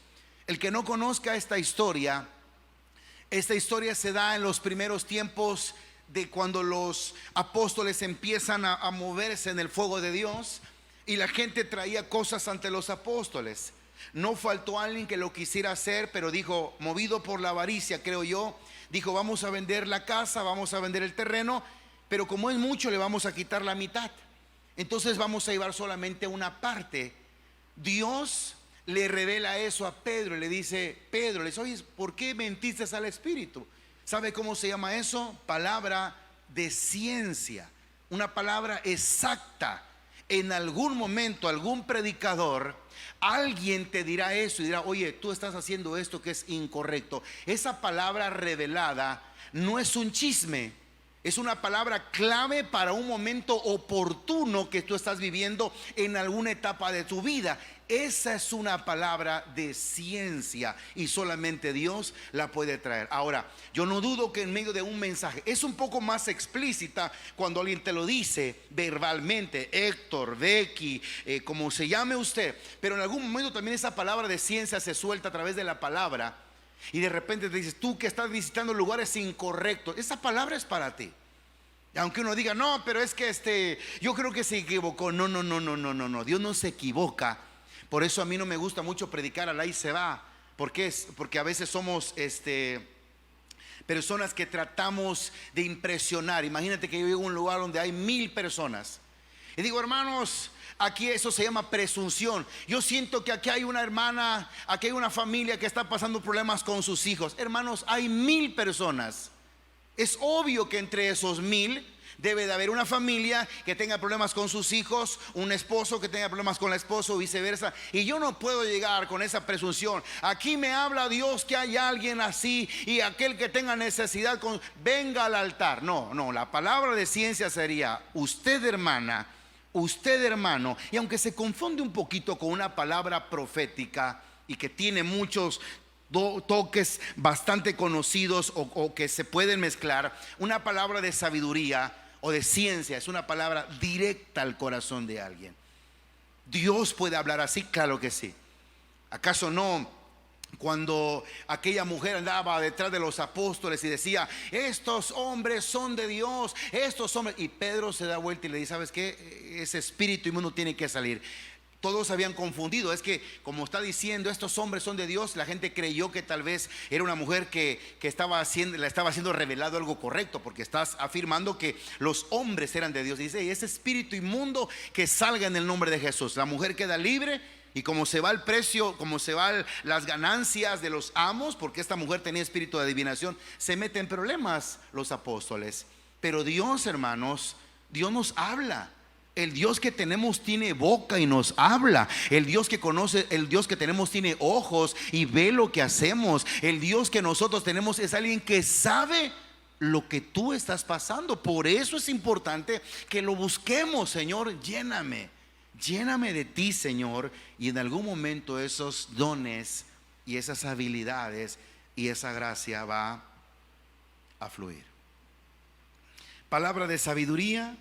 El que no conozca esta historia, Esta historia se da en los primeros tiempos de cuando los apóstoles empiezan a moverse en el fuego de Dios, y la gente traía cosas ante los apóstoles. No faltó alguien que lo quisiera hacer, pero dijo, movido por la avaricia, creo yo, dijo, vamos a vender la casa, vamos a vender el terreno, pero como es mucho le vamos a quitar la mitad. Entonces vamos a llevar solamente una parte. Dios le revela eso a Pedro y le dice, Pedro, le dice, oye, ¿por qué mentiste al Espíritu? ¿Sabe cómo se llama eso? Palabra de ciencia, una palabra exacta. En algún momento algún predicador, alguien te dirá eso y dirá, oye, tú estás haciendo esto que es incorrecto. Esa palabra revelada no es un chisme, es una palabra clave para un momento oportuno que tú estás viviendo en alguna etapa de tu vida. Esa es una palabra de ciencia y solamente Dios la puede traer. Ahora, yo no dudo que en medio de un mensaje es un poco más explícita cuando alguien te lo dice verbalmente, Héctor, Becky, como se llame usted, pero en algún momento también esa palabra de ciencia se suelta a través de la palabra. Y de repente te dices, tú que estás visitando lugares incorrectos, esa palabra es para ti. Aunque uno diga, no, pero es que yo creo que se equivocó. No, Dios no se equivoca. Por eso a mí no me gusta mucho predicar al ahí se va. Porque a veces somos personas que tratamos de impresionar. Imagínate que yo llego a un lugar donde hay 1000 personas y digo, hermanos, aquí eso se llama presunción. Yo siento que aquí hay una hermana, aquí hay una familia que está pasando problemas con sus hijos. Hermanos, hay 1000 personas. Es obvio que entre esos 1000 debe de haber una familia que tenga problemas con sus hijos, un esposo que tenga problemas con la esposa o viceversa. Y yo no puedo llegar con esa presunción. Aquí me habla Dios que hay alguien así, y aquel que tenga necesidad venga al altar. No, la palabra de ciencia sería, usted hermana, usted hermano. Y aunque se confunde un poquito con una palabra profética y que tiene muchos toques bastante conocidos o que se pueden mezclar, una palabra de sabiduría o de ciencia es una palabra directa al corazón de alguien. ¿Dios puede hablar así? Claro que sí. ¿Acaso no? Cuando aquella mujer andaba detrás de los apóstoles y decía, estos hombres son de Dios, estos hombres, y Pedro se da vuelta y le dice, ¿sabes qué? Ese espíritu inmundo tiene que salir. Todos habían confundido. Es que como está diciendo, estos hombres son de Dios, la gente creyó que tal vez era una mujer que le estaba siendo revelado algo correcto, porque estás afirmando que los hombres eran de Dios. Y dice, ese espíritu inmundo que salga en el nombre de Jesús. La mujer queda libre. Y como se va el precio, como se van las ganancias de los amos, porque esta mujer tenía espíritu de adivinación, se meten en problemas los apóstoles. Pero Dios, hermanos, Dios nos habla. El Dios que tenemos tiene boca y nos habla. El Dios que conoce, el Dios que tenemos tiene ojos y ve lo que hacemos. El Dios que nosotros tenemos es alguien que sabe lo que tú estás pasando. Por eso es importante que lo busquemos. Señor, lléname de ti, Señor. Y en algún momento esos dones y esas habilidades y esa gracia va a fluir. Palabra de sabiduría,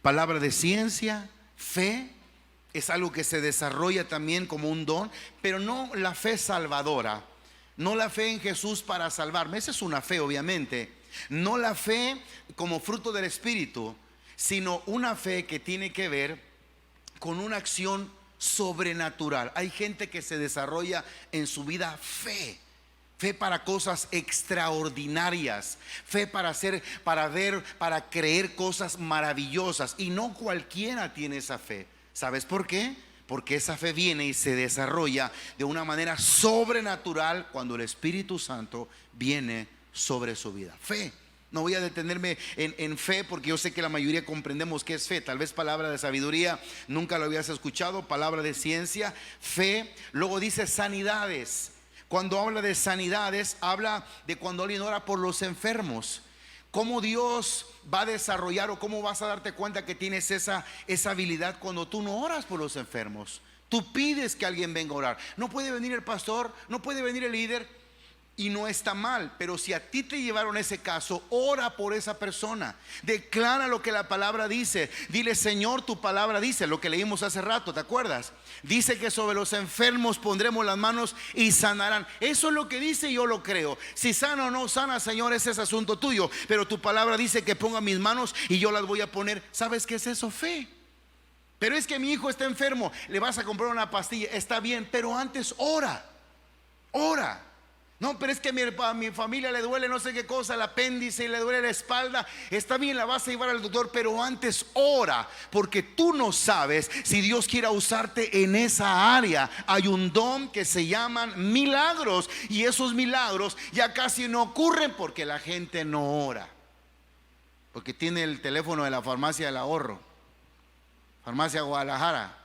palabra de ciencia, fe, es algo que se desarrolla también como un don, pero no la fe salvadora, no la fe en Jesús para salvarme. Esa es una fe, obviamente. No la fe como fruto del Espíritu, sino una fe que tiene que ver con una acción sobrenatural. Hay gente que se desarrolla en su vida fe para cosas extraordinarias, fe para ver, para creer cosas maravillosas. Y no cualquiera tiene esa fe. ¿Sabes por qué? Porque esa fe viene y se desarrolla de una manera sobrenatural cuando el Espíritu Santo viene sobre su vida. Fe. No voy a detenerme en fe, porque yo sé que la mayoría comprendemos qué es fe. Tal vez palabra de sabiduría nunca lo habías escuchado. Palabra de ciencia, fe. Luego dice sanidades. Cuando habla de sanidades, habla de cuando alguien ora por los enfermos. ¿Cómo Dios va a desarrollar o cómo vas a darte cuenta que tienes esa habilidad cuando tú no oras por los enfermos? Tú pides que alguien venga a orar. No puede venir el pastor, no puede venir el líder. Y no está mal, pero si a ti te llevaron ese caso, ora por esa persona. Declara lo que la palabra dice. Dile: Señor, tu palabra dice, lo que leímos hace rato, ¿te acuerdas? Dice que sobre los enfermos pondremos las manos y sanarán. Eso es lo que dice y yo lo creo. Si sana o no sana, Señor, ese es asunto tuyo. Pero tu palabra dice que ponga mis manos y yo las voy a poner. ¿Sabes qué es eso? Fe. Pero es que mi hijo está enfermo, le vas a comprar una pastilla, está bien, pero antes ora. Ora. No, pero es que a mi familia le duele no sé qué cosa, el apéndice, y le duele la espalda. Está bien, la vas a llevar al doctor, pero antes ora, porque tú no sabes si Dios quiera usarte en esa área. Hay un don que se llaman milagros, y esos milagros ya casi no ocurren porque la gente no ora, porque tiene el teléfono de la farmacia del ahorro, farmacia Guadalajara,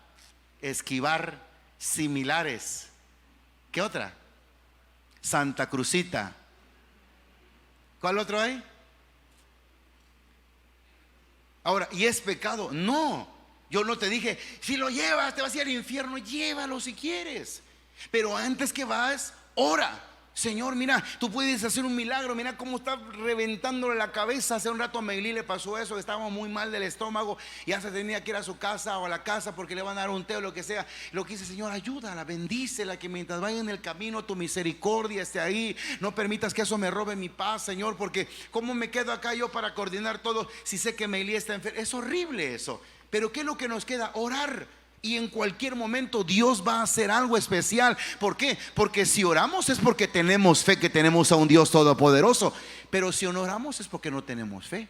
esquivar similares. ¿Qué otra? Santa Cruzita. ¿Cuál otro hay? Ahora, ¿y es pecado? No. Yo no te dije, si lo llevas te vas a ir al infierno. Llévalo si quieres, pero antes que vas, ora. Señor, mira, tú puedes hacer un milagro. Mira cómo está reventándole la cabeza. Hace un rato a Meilí le pasó eso, que estaba muy mal del estómago, ya se tenía que ir a su casa o a la casa porque le van a dar un té o lo que sea. Lo que dice: Señor, ayúdala, bendícela, que mientras vaya en el camino tu misericordia esté ahí. No permitas que eso me robe mi paz, Señor, porque ¿cómo me quedo acá yo para coordinar todo si sé que Meilí está enferma? Es horrible eso. Pero ¿qué es lo que nos queda? Orar. Y en cualquier momento Dios va a hacer algo especial. ¿Por qué? Porque si oramos es porque tenemos fe que tenemos a un Dios todopoderoso. Pero si no oramos es porque no tenemos fe.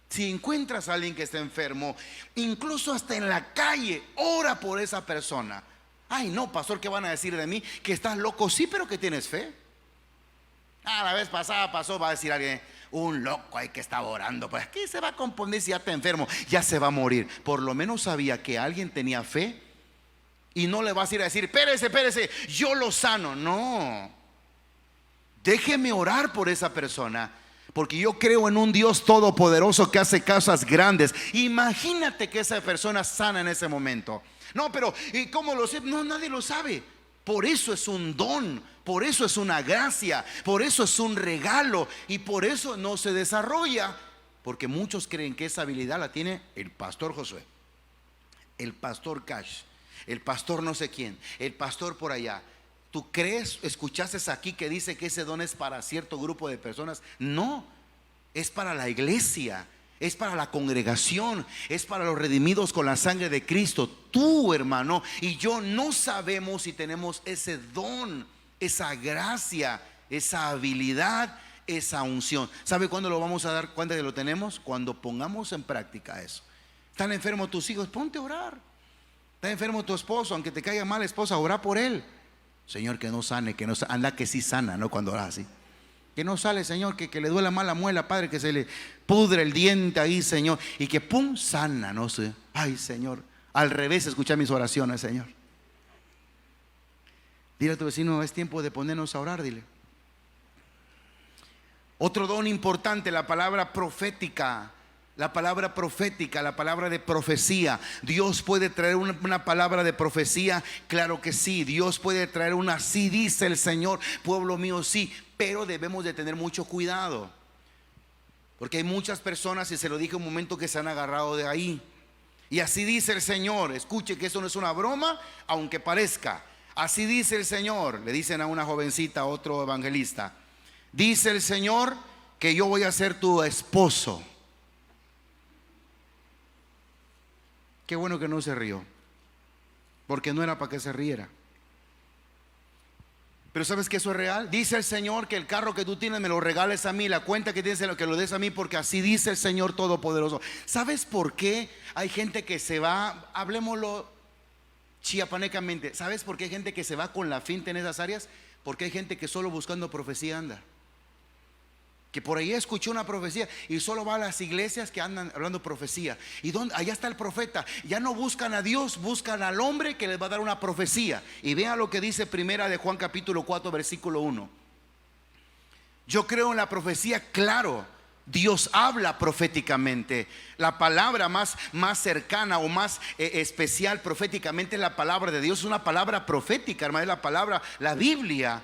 Si encuentras a alguien que está enfermo, incluso hasta en la calle, ora por esa persona. Ay, no, pastor, ¿qué van a decir de mí? Que estás loco. Sí, pero que tienes fe. La vez pasada pasó, va a decir alguien: un loco ahí que estaba orando. Pues aquí se va a componer si ya está enfermo, ya se va a morir. Por lo menos sabía que alguien tenía fe. Y no le vas a ir a decir: espérese, yo lo sano. No, déjeme orar por esa persona, porque yo creo en un Dios todopoderoso que hace cosas grandes. Imagínate que esa persona sana en ese momento. No, pero ¿y cómo lo sé? No, nadie lo sabe. Por eso es un don, por eso es una gracia, por eso es un regalo, y por eso no se desarrolla, porque muchos creen que esa habilidad la tiene el pastor Josué, el pastor Cash, el pastor no sé quién, el pastor por allá. ¿Tú crees, escuchaste aquí que dice que ese don es para cierto grupo de personas? No, es para la iglesia. Es para la congregación, es para los redimidos con la sangre de Cristo. Tú, hermano, y yo no sabemos si tenemos ese don, esa gracia, esa habilidad, esa unción. ¿Sabe cuándo lo vamos a dar cuenta que lo tenemos? Cuando pongamos en práctica eso. ¿Están enfermos tus hijos? Ponte a orar. ¿Está enfermo tu esposo? Aunque te caiga mal, esposa, ora por él. Señor, que no sane, que no sane. Anda que sí sana, ¿no? Cuando oras así. Que no sale, Señor, que le duela mal la muela, Padre, que se le pudre el diente ahí, Señor, y que pum, sana, no sé. Ay, Señor, al revés, escucha mis oraciones, Señor. Dile a tu vecino: es tiempo de ponernos a orar, dile. Otro don importante, la palabra profética. La palabra profética, la palabra de profecía. Dios puede traer una palabra de profecía, claro que sí. Dios puede traer una: sí dice el Señor, pueblo mío, sí. Pero debemos de tener mucho cuidado, porque hay muchas personas, y se lo dije un momento, que se han agarrado de ahí. Y así dice el Señor. Escuche que eso no es una broma, aunque parezca. Así dice el Señor, le dicen a una jovencita, a otro evangelista. Dice el Señor que yo voy a ser tu esposo. Qué bueno que no se rió, porque no era para que se riera. Pero ¿sabes que eso es real? Dice el Señor que el carro que tú tienes me lo regales a mí, la cuenta que tienes que lo des a mí, porque así dice el Señor Todopoderoso. ¿Sabes por qué hay gente que se va? Hablemoslo chiapanecamente. ¿Sabes por qué hay gente que se va con la finta en esas áreas? Porque hay gente que solo buscando profecía anda, que por ahí escuchó una profecía y solo va a las iglesias que andan hablando profecía. ¿Y dónde? Allá está el profeta. Ya no buscan a Dios, buscan al hombre que les va a dar una profecía. Y vean lo que dice primera de Juan capítulo 4 versículo 1. Yo creo en la profecía, claro. Dios habla proféticamente. La palabra más cercana o más especial proféticamente es la palabra de Dios. Es una palabra profética, hermano, es la palabra, la Biblia.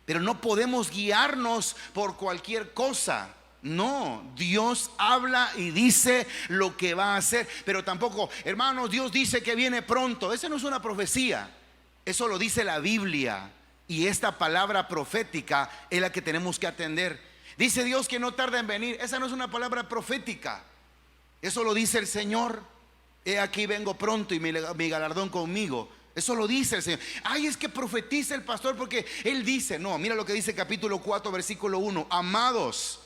Pero no podemos guiarnos por cualquier cosa. No, Dios habla y dice lo que va a hacer. Pero tampoco, hermanos, Dios dice que viene pronto. Esa no es una profecía. Eso lo dice la Biblia. Y esta palabra profética es la que tenemos que atender. Dice Dios que no tarda en venir. Esa no es una palabra profética. Eso lo dice el Señor. He aquí vengo pronto y mi galardón conmigo. Eso lo dice el Señor. Ay, es que profetiza el pastor porque él dice. No, mira lo que dice capítulo 4 versículo 1. Amados,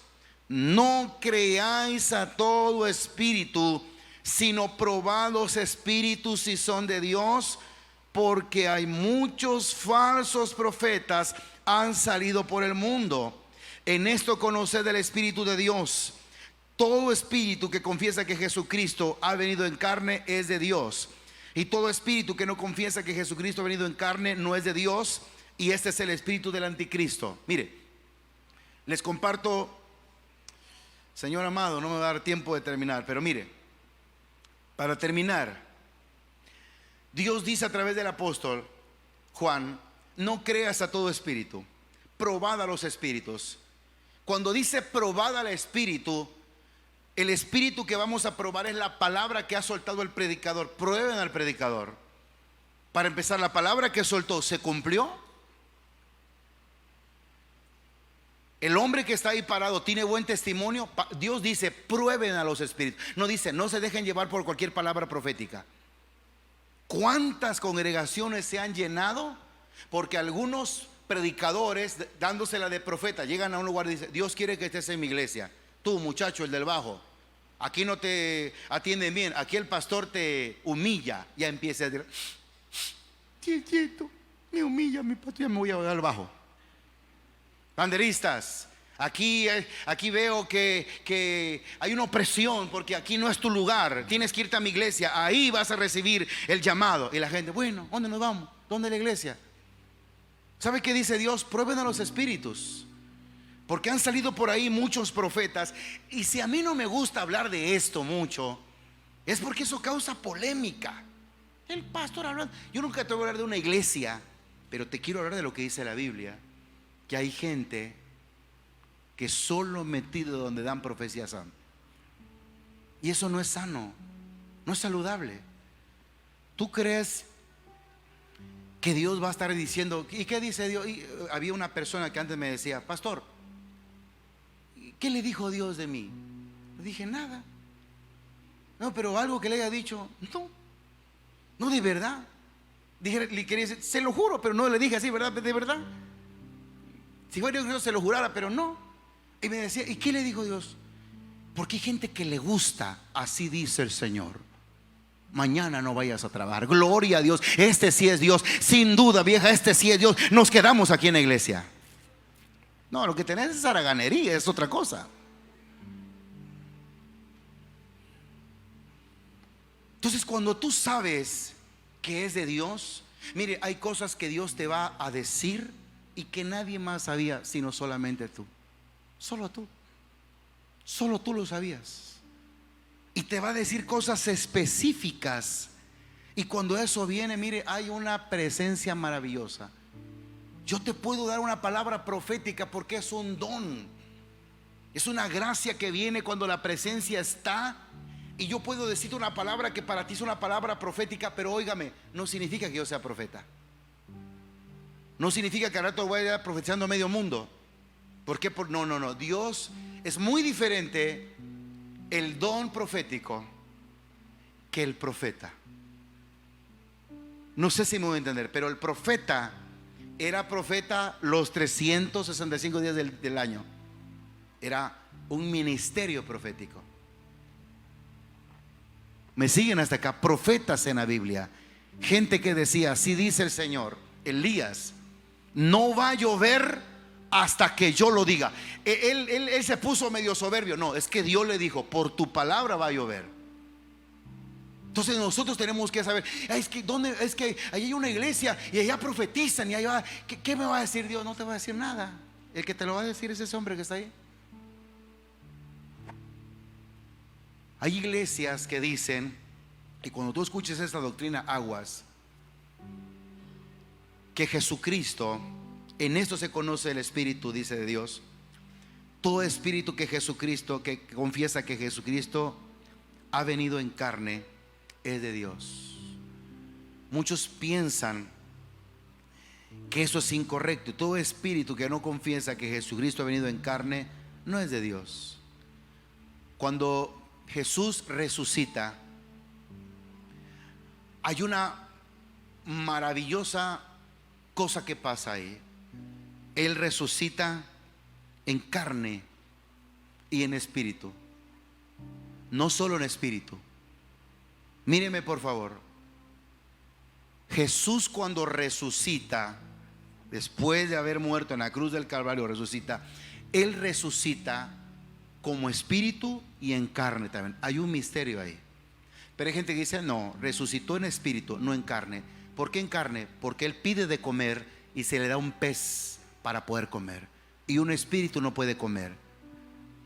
no creáis a todo espíritu, sino probad los espíritus si son de Dios, porque hay muchos falsos profetas han salido por el mundo. En esto conoced el Espíritu de Dios. Todo espíritu que confiesa que Jesucristo ha venido en carne es de Dios. Y todo espíritu que no confiesa que Jesucristo ha venido en carne no es de Dios. Y este es el espíritu del anticristo. Mire, les comparto, Señor amado, no me va a dar tiempo de terminar, pero mire, para terminar, Dios dice a través del apóstol Juan: no creas a todo espíritu, probad a los espíritus. Cuando dice probad al espíritu, el espíritu que vamos a probar es la palabra que ha soltado el predicador. Prueben al predicador. Para empezar, la palabra que soltó, ¿se cumplió? El hombre que está ahí parado tiene buen testimonio. Dios dice prueben a los espíritus. No dice no se dejen llevar por cualquier palabra profética. ¿Cuántas congregaciones se han llenado? Porque algunos predicadores, dándosela de profeta, llegan a un lugar y dicen: Dios quiere que estés en mi iglesia. Tú, muchacho, el del bajo, aquí no te atienden bien, aquí el pastor te humilla. Ya empieza a decir: quieto, me humilla mi pastor, ya me voy a al bajo. Banderistas, aquí veo que hay una opresión, porque aquí no es tu lugar, tienes que irte a mi iglesia, ahí vas a recibir el llamado. Y la gente: bueno, ¿dónde nos vamos? ¿Dónde es la iglesia? ¿Sabe qué dice Dios? Prueben a los espíritus, porque han salido por ahí muchos profetas. Y si a mí no me gusta hablar de esto mucho, es porque eso causa polémica. El pastor hablando, yo nunca te voy a hablar de una iglesia, pero te quiero hablar de lo que dice la Biblia. Que hay gente que solo metido donde dan profecías son. Y eso no es sano, no es saludable. ¿Tú crees que Dios va a estar diciendo? ¿Y qué dice Dios? Y había una persona que antes me decía: pastor, ¿qué le dijo Dios de mí? Le dije: nada. No, pero algo que le haya dicho. No, de verdad. Dije, le quería decir, se lo juro, pero no le dije así, ¿verdad? De verdad. Si fuera Dios se lo jurara, pero no. Y me decía: ¿y qué le dijo Dios? Porque hay gente que le gusta, así dice el Señor. Mañana no vayas a trabajar. Gloria a Dios, este sí es Dios. Sin duda, vieja, este sí es Dios. Nos quedamos aquí en la iglesia. No, lo que tenés es haraganería, es otra cosa. Entonces, cuando tú sabes que es de Dios, mire, hay cosas que Dios te va a decir y que nadie más sabía sino solamente tú. Solo tú. Solo tú lo sabías. Y te va a decir cosas específicas. Y cuando eso viene, mire, hay una presencia maravillosa. Yo te puedo dar una palabra profética porque es un don. Es una gracia que viene cuando la presencia está. Y yo puedo decirte una palabra que para ti es una palabra profética, pero óigame, no significa que yo sea profeta. No significa que al rato voy a ir profetizando a medio mundo. ¿Por qué? No. Dios es muy diferente el don profético que el profeta. No sé si me voy a entender, pero el profeta era profeta los 365 días del año. Era un ministerio profético. Me siguen hasta acá. Profetas en la Biblia, gente que decía: así dice el Señor. Elías: no va a llover hasta que yo lo diga. Él se puso medio soberbio. No, es que Dios le dijo: por tu palabra va a llover. Entonces nosotros tenemos que saber, es que ahí hay una iglesia y allá profetizan y allá, ¿qué me va a decir Dios? No te va a decir nada. El que te lo va a decir es ese hombre que está ahí. Hay iglesias que dicen, y cuando tú escuches esta doctrina, aguas, que Jesucristo En esto se conoce el Espíritu, dice de Dios. Todo espíritu que confiesa que Jesucristo ha venido en carne es de Dios. Muchos piensan que eso es incorrecto. Todo espíritu que no confiesa que Jesucristo ha venido en carne no es de Dios. Cuando Jesús resucita, hay una maravillosa cosa que pasa ahí. Él resucita en carne y en espíritu. No solo en espíritu. Míreme por favor. Jesús, cuando resucita, después de haber muerto en la cruz del Calvario, resucita. Él resucita como espíritu y en carne también. Hay un misterio ahí. Pero hay gente que dice, no, resucitó en espíritu, no en carne. ¿Por qué en carne? Porque Él pide de comer y se le da un pez para poder comer. Y un espíritu no puede comer.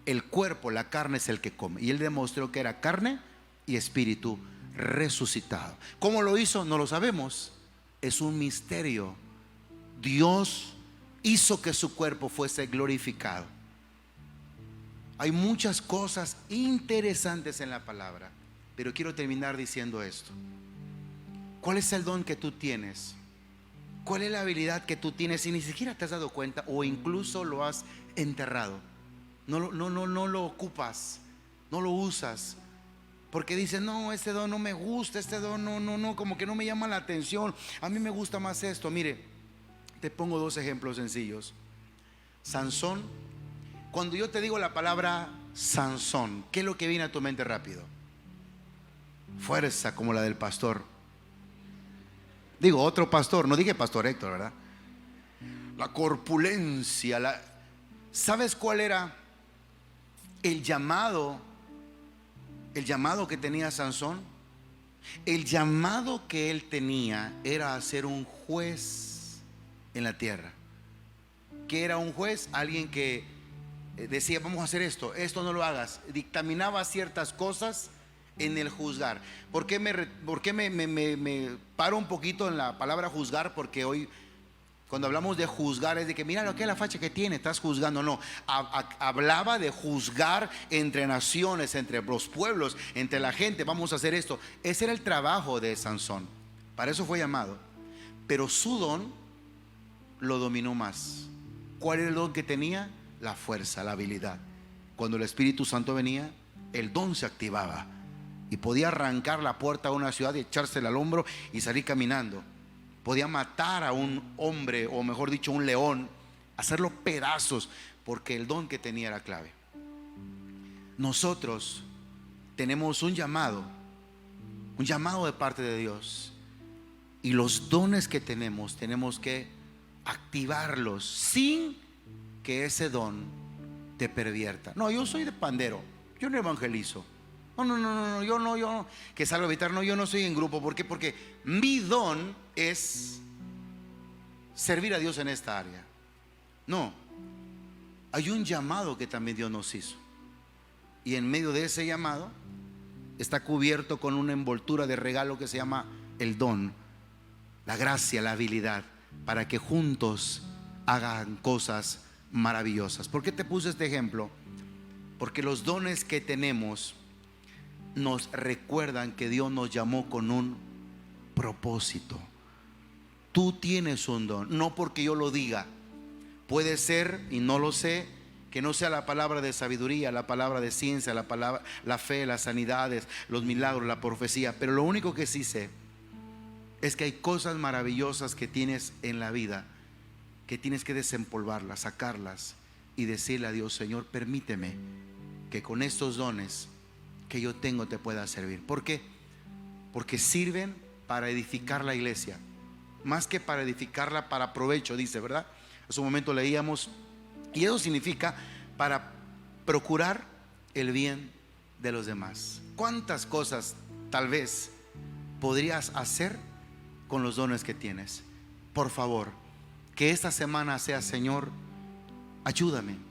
El cuerpo, la carne es el que come. Y Él demostró que era carne y espíritu resucitado. ¿Cómo lo hizo? No lo sabemos. Es un misterio. Dios hizo que su cuerpo fuese glorificado. Hay muchas cosas interesantes en la palabra, pero quiero terminar diciendo esto. ¿Cuál es el don que tú tienes? ¿Cuál es la habilidad que tú tienes y ni siquiera te has dado cuenta o incluso lo has enterrado? No lo ocupas, no lo usas, porque dices, no, este don no me gusta, este don no, como que no me llama la atención. A mí me gusta más esto. Mire, te pongo dos ejemplos sencillos. Sansón. Cuando yo te digo la palabra Sansón, ¿qué es lo que viene a tu mente rápido? Fuerza como la del pastor. Digo, otro pastor, no dije pastor Héctor, ¿verdad? La corpulencia. ¿Sabes cuál era el llamado que tenía Sansón? El llamado que él tenía era a ser un juez en la tierra. ¿Qué era un juez? Alguien que decía, vamos a hacer esto no lo hagas. Dictaminaba ciertas cosas en el juzgar. ¿Por qué me paro un poquito en la palabra juzgar? Porque hoy, cuando hablamos de juzgar, es de que mira lo que es la facha que tiene, estás juzgando. No, hablaba de juzgar entre naciones, entre los pueblos, entre la gente. Vamos a hacer esto. Ese era el trabajo de Sansón. Para eso fue llamado. Pero su don lo dominó más. ¿Cuál era el don que tenía? La fuerza, la habilidad. Cuando el Espíritu Santo venía, el don se activaba y podía arrancar la puerta a una ciudad y echársela al hombro y salir caminando. Podía matar a un hombre, o mejor dicho, un león, hacerlo pedazos, porque el don que tenía era clave. Nosotros tenemos un llamado de parte de Dios, y los dones que tenemos que activarlos sin que ese don te pervierta. No, yo soy de pandero, yo no evangelizo. No, yo no, que salgo a evitar, no, yo no soy en grupo. ¿Por qué? Porque mi don es servir a Dios en esta área. No, hay un llamado que también Dios nos hizo, y en medio de ese llamado está cubierto con una envoltura de regalo que se llama el don, la gracia, la habilidad, para que juntos hagan cosas maravillosas. ¿Por qué te puse este ejemplo? Porque los dones que tenemos nos recuerdan que Dios nos llamó con un propósito. Tú tienes un don, no porque yo lo diga. Puede ser, y no lo sé, que no sea la palabra de sabiduría, la palabra de ciencia, la fe, las sanidades, los milagros, la profecía. Pero lo único que sí sé es que hay cosas maravillosas que tienes en la vida, que tienes que desempolvarlas, sacarlas y decirle a Dios, Señor, permíteme que con estos dones que yo tengo te pueda servir. ¿Por qué? Porque sirven para edificar la iglesia, más que para edificarla para provecho, dice, ¿verdad? Hace un momento leíamos, y eso significa para procurar el bien de los demás. ¿Cuántas cosas tal vez podrías hacer con los dones que tienes? Por favor, que esta semana sea, Señor, ayúdame,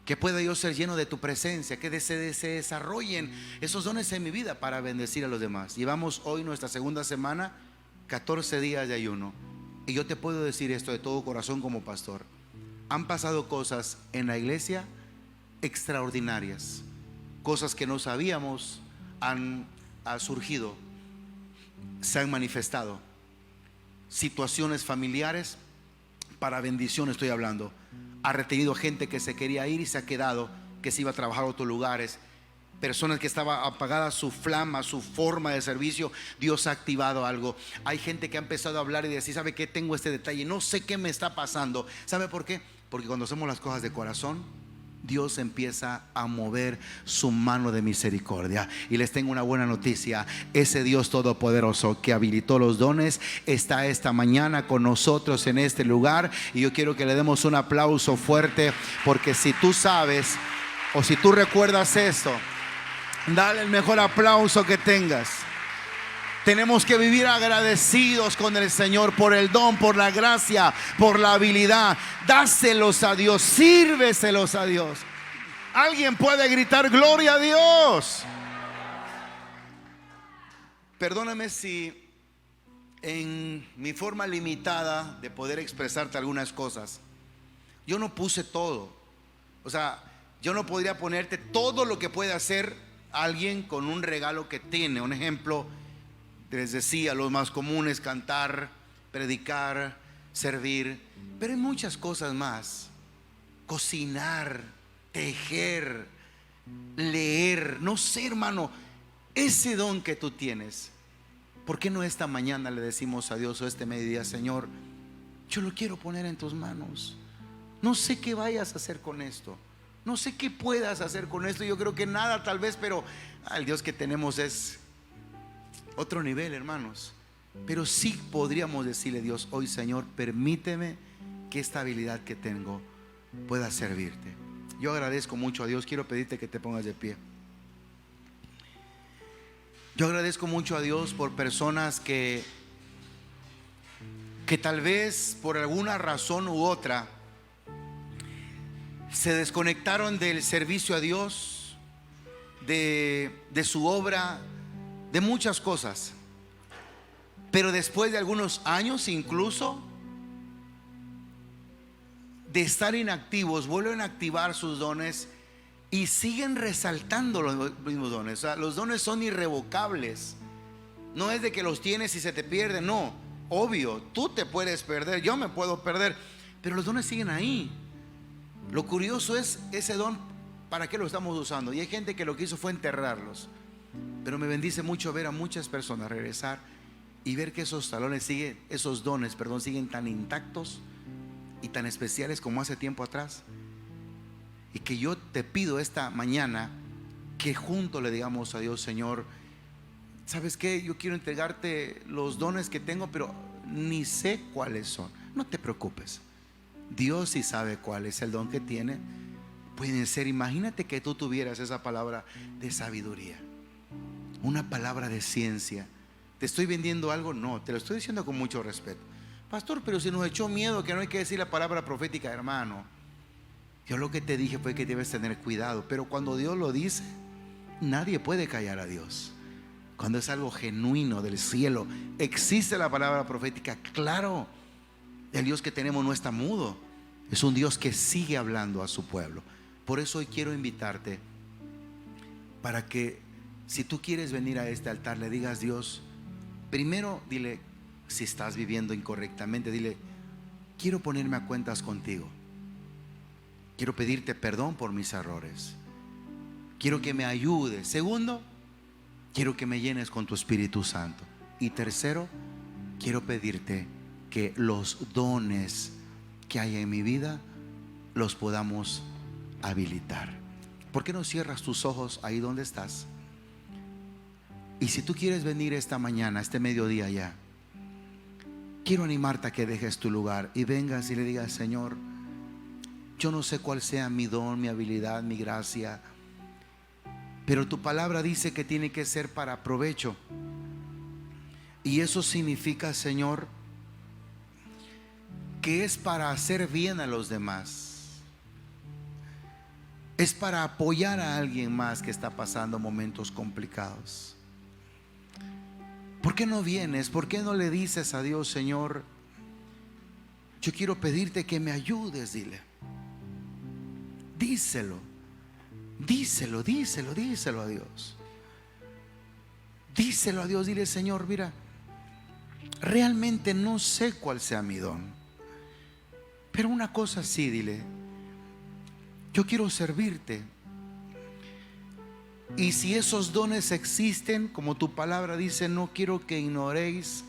que pueda yo ser lleno de tu presencia, que se desarrollen esos dones en mi vida para bendecir a los demás. Llevamos hoy nuestra segunda semana, 14 días de ayuno. Y yo te puedo decir esto de todo corazón como pastor. Han pasado cosas en la iglesia extraordinarias, cosas que no sabíamos han surgido, se han manifestado. Situaciones familiares para bendición estoy hablando. Ha retenido gente que se quería ir y se ha quedado, que se iba a trabajar a otros lugares. Personas que estaba apagada su flama, su forma de servicio, Dios ha activado algo. Hay gente que ha empezado a hablar y decir: ¿sabe qué? Tengo este detalle, no sé qué me está pasando. ¿Sabe por qué? Porque cuando hacemos las cosas de corazón, Dios empieza a mover su mano de misericordia. Y les tengo una buena noticia: ese Dios todopoderoso que habilitó los dones está esta mañana con nosotros en este lugar. Y yo quiero que le demos un aplauso fuerte, porque si tú sabes o si tú recuerdas esto, dale el mejor aplauso que tengas. Tenemos que vivir agradecidos con el Señor por el don, por la gracia, por la habilidad. Dáselos a Dios, sírveselos a Dios. Alguien puede gritar gloria a Dios. Perdóname si en mi forma limitada de poder expresarte algunas cosas, yo no puse todo. O sea, yo no podría ponerte todo lo que puede hacer alguien con un regalo que tiene. Un ejemplo, les decía, los más comunes: cantar, predicar, servir. Pero hay muchas cosas más: cocinar, tejer, leer. No sé, hermano, ese don que tú tienes, ¿por qué no esta mañana le decimos a Dios, o este mediodía: Señor, yo lo quiero poner en tus manos? No sé qué vayas a hacer con esto, no sé qué puedas hacer con esto. Yo creo que nada, tal vez, pero el Dios que tenemos es otro nivel, hermanos. Pero sí podríamos decirle a Dios hoy: Señor, permíteme que esta habilidad que tengo pueda servirte. Yo agradezco mucho a Dios. Quiero pedirte que te pongas de pie. Yo agradezco mucho a Dios por personas que tal vez por alguna razón u otra se desconectaron del servicio a Dios, de su obra, de muchas cosas. Pero después de algunos años, incluso de estar inactivos, vuelven a activar sus dones y siguen resaltando los mismos dones. O sea, los dones son irrevocables. No es de que los tienes y se te pierden. No, obvio, tú te puedes perder, yo me puedo perder, pero los dones siguen ahí. Lo curioso es ese don, ¿para qué lo estamos usando? Y hay gente que lo que hizo fue enterrarlos. Pero me bendice mucho ver a muchas personas regresar y ver que esos dones siguen tan intactos y tan especiales como hace tiempo atrás. Y que yo te pido esta mañana que juntos le digamos a Dios: Señor, ¿sabes qué? Yo quiero entregarte los dones que tengo, pero ni sé cuáles son. No te preocupes, Dios sí sabe cuál es el don que tiene. Pueden ser, imagínate que tú tuvieras esa palabra de sabiduría, una palabra de ciencia. ¿Te estoy vendiendo algo? No, te lo estoy diciendo con mucho respeto. Pastor, pero si nos echó miedo que no hay que decir la palabra profética, hermano. Yo lo que te dije fue que debes tener cuidado. Pero cuando Dios lo dice, nadie puede callar a Dios. Cuando es algo genuino del cielo, existe la palabra profética. Claro, el Dios que tenemos no está mudo. Es un Dios que sigue hablando a su pueblo. Por eso hoy quiero invitarte para que, si tú quieres venir a este altar, le digas: Dios, primero dile, si estás viviendo incorrectamente, dile: quiero ponerme a cuentas contigo. Quiero pedirte perdón por mis errores. Quiero que me ayudes. Segundo, quiero que me llenes con tu Espíritu Santo. Y tercero, quiero pedirte que los dones que hay en mi vida los podamos habilitar. ¿Por qué no cierras tus ojos ahí donde estás? Y si tú quieres venir esta mañana, este mediodía ya, quiero animarte a que dejes tu lugar y vengas y le digas: Señor, yo no sé cuál sea mi don, mi habilidad, mi gracia, pero tu palabra dice que tiene que ser para provecho. Y eso significa, Señor, que es para hacer bien a los demás. Es para apoyar a alguien más que está pasando momentos complicados. ¿Por qué no vienes? ¿Por qué no le dices a Dios: Señor, yo quiero pedirte que me ayudes, dile. Díselo, díselo, díselo, díselo a Dios. Díselo a Dios, dile: Señor, mira, realmente no sé cuál sea mi don, pero una cosa sí, dile: yo quiero servirte. Y si esos dones existen, como tu palabra dice, no quiero que ignoréis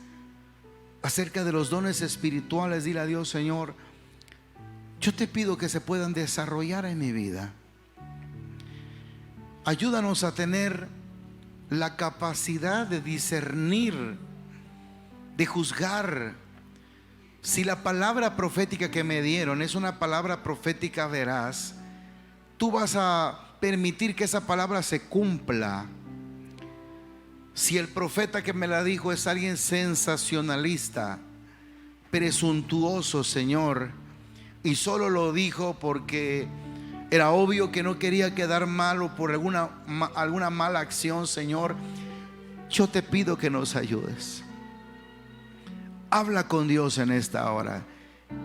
acerca de los dones espirituales. Dile a Dios: Señor, yo te pido que se puedan desarrollar en mi vida. Ayúdanos a tener la capacidad de discernir, de juzgar. Si la palabra profética que me dieron es una palabra profética veraz, tú vas a permitir que esa palabra se cumpla. Si el profeta que me la dijo es alguien sensacionalista, presuntuoso, Señor, y solo lo dijo porque era obvio que no quería quedar mal o por alguna mala acción, Señor, yo te pido que nos ayudes. Habla con Dios en esta hora.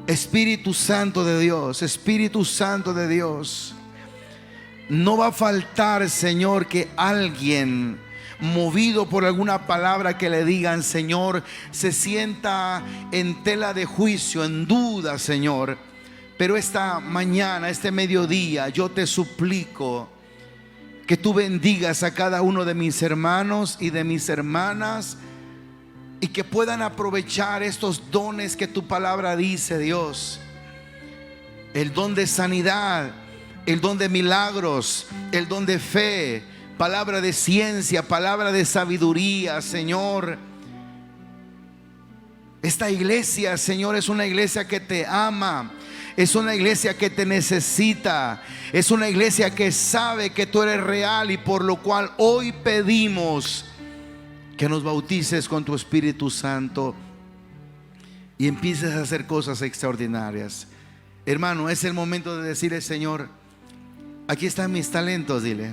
Espíritu Santo de Dios, Espíritu Santo de Dios, no va a faltar, Señor, que alguien movido por alguna palabra que le digan, Señor, se sienta en tela de juicio, en duda, Señor. Pero esta mañana, este mediodía, yo te suplico que tú bendigas a cada uno de mis hermanos y de mis hermanas, y que puedan aprovechar estos dones que tu palabra dice, Dios. El don de sanidad, el don de milagros, el don de fe, palabra de ciencia, palabra de sabiduría, Señor. Esta iglesia, Señor, es una iglesia que te ama. Es una iglesia que te necesita. Es una iglesia que sabe que tú eres real, y por lo cual hoy pedimos que nos bautices con tu Espíritu Santo y empieces a hacer cosas extraordinarias. Hermano, es el momento de decirle: Señor, aquí están mis talentos, dile.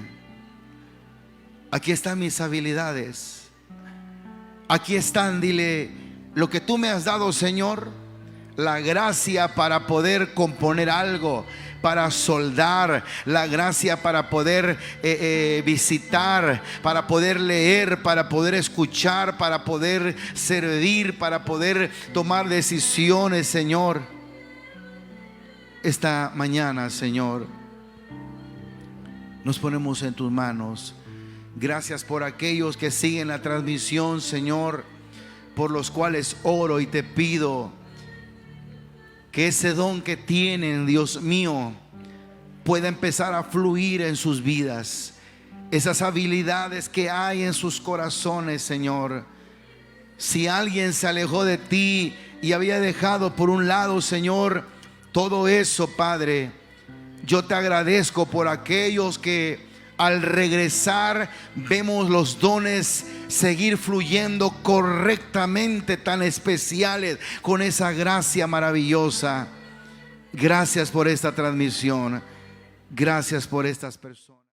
Aquí están mis habilidades. Aquí están, dile, lo que tú me has dado, Señor. La gracia para poder componer algo, para soldar, la gracia para poder visitar, para poder leer, para poder escuchar, para poder servir, para poder tomar decisiones, Señor. Esta mañana, Señor, nos ponemos en tus manos. Gracias por aquellos que siguen la transmisión, Señor, por los cuales oro y te pido que ese don que tienen, Dios mío, pueda empezar a fluir en sus vidas. Esas habilidades que hay en sus corazones, Señor. Si alguien se alejó de ti y había dejado por un lado, Señor, todo eso, Padre, yo te agradezco por aquellos que al regresar vemos los dones seguir fluyendo correctamente, tan especiales, con esa gracia maravillosa. Gracias por esta transmisión. Gracias por estas personas.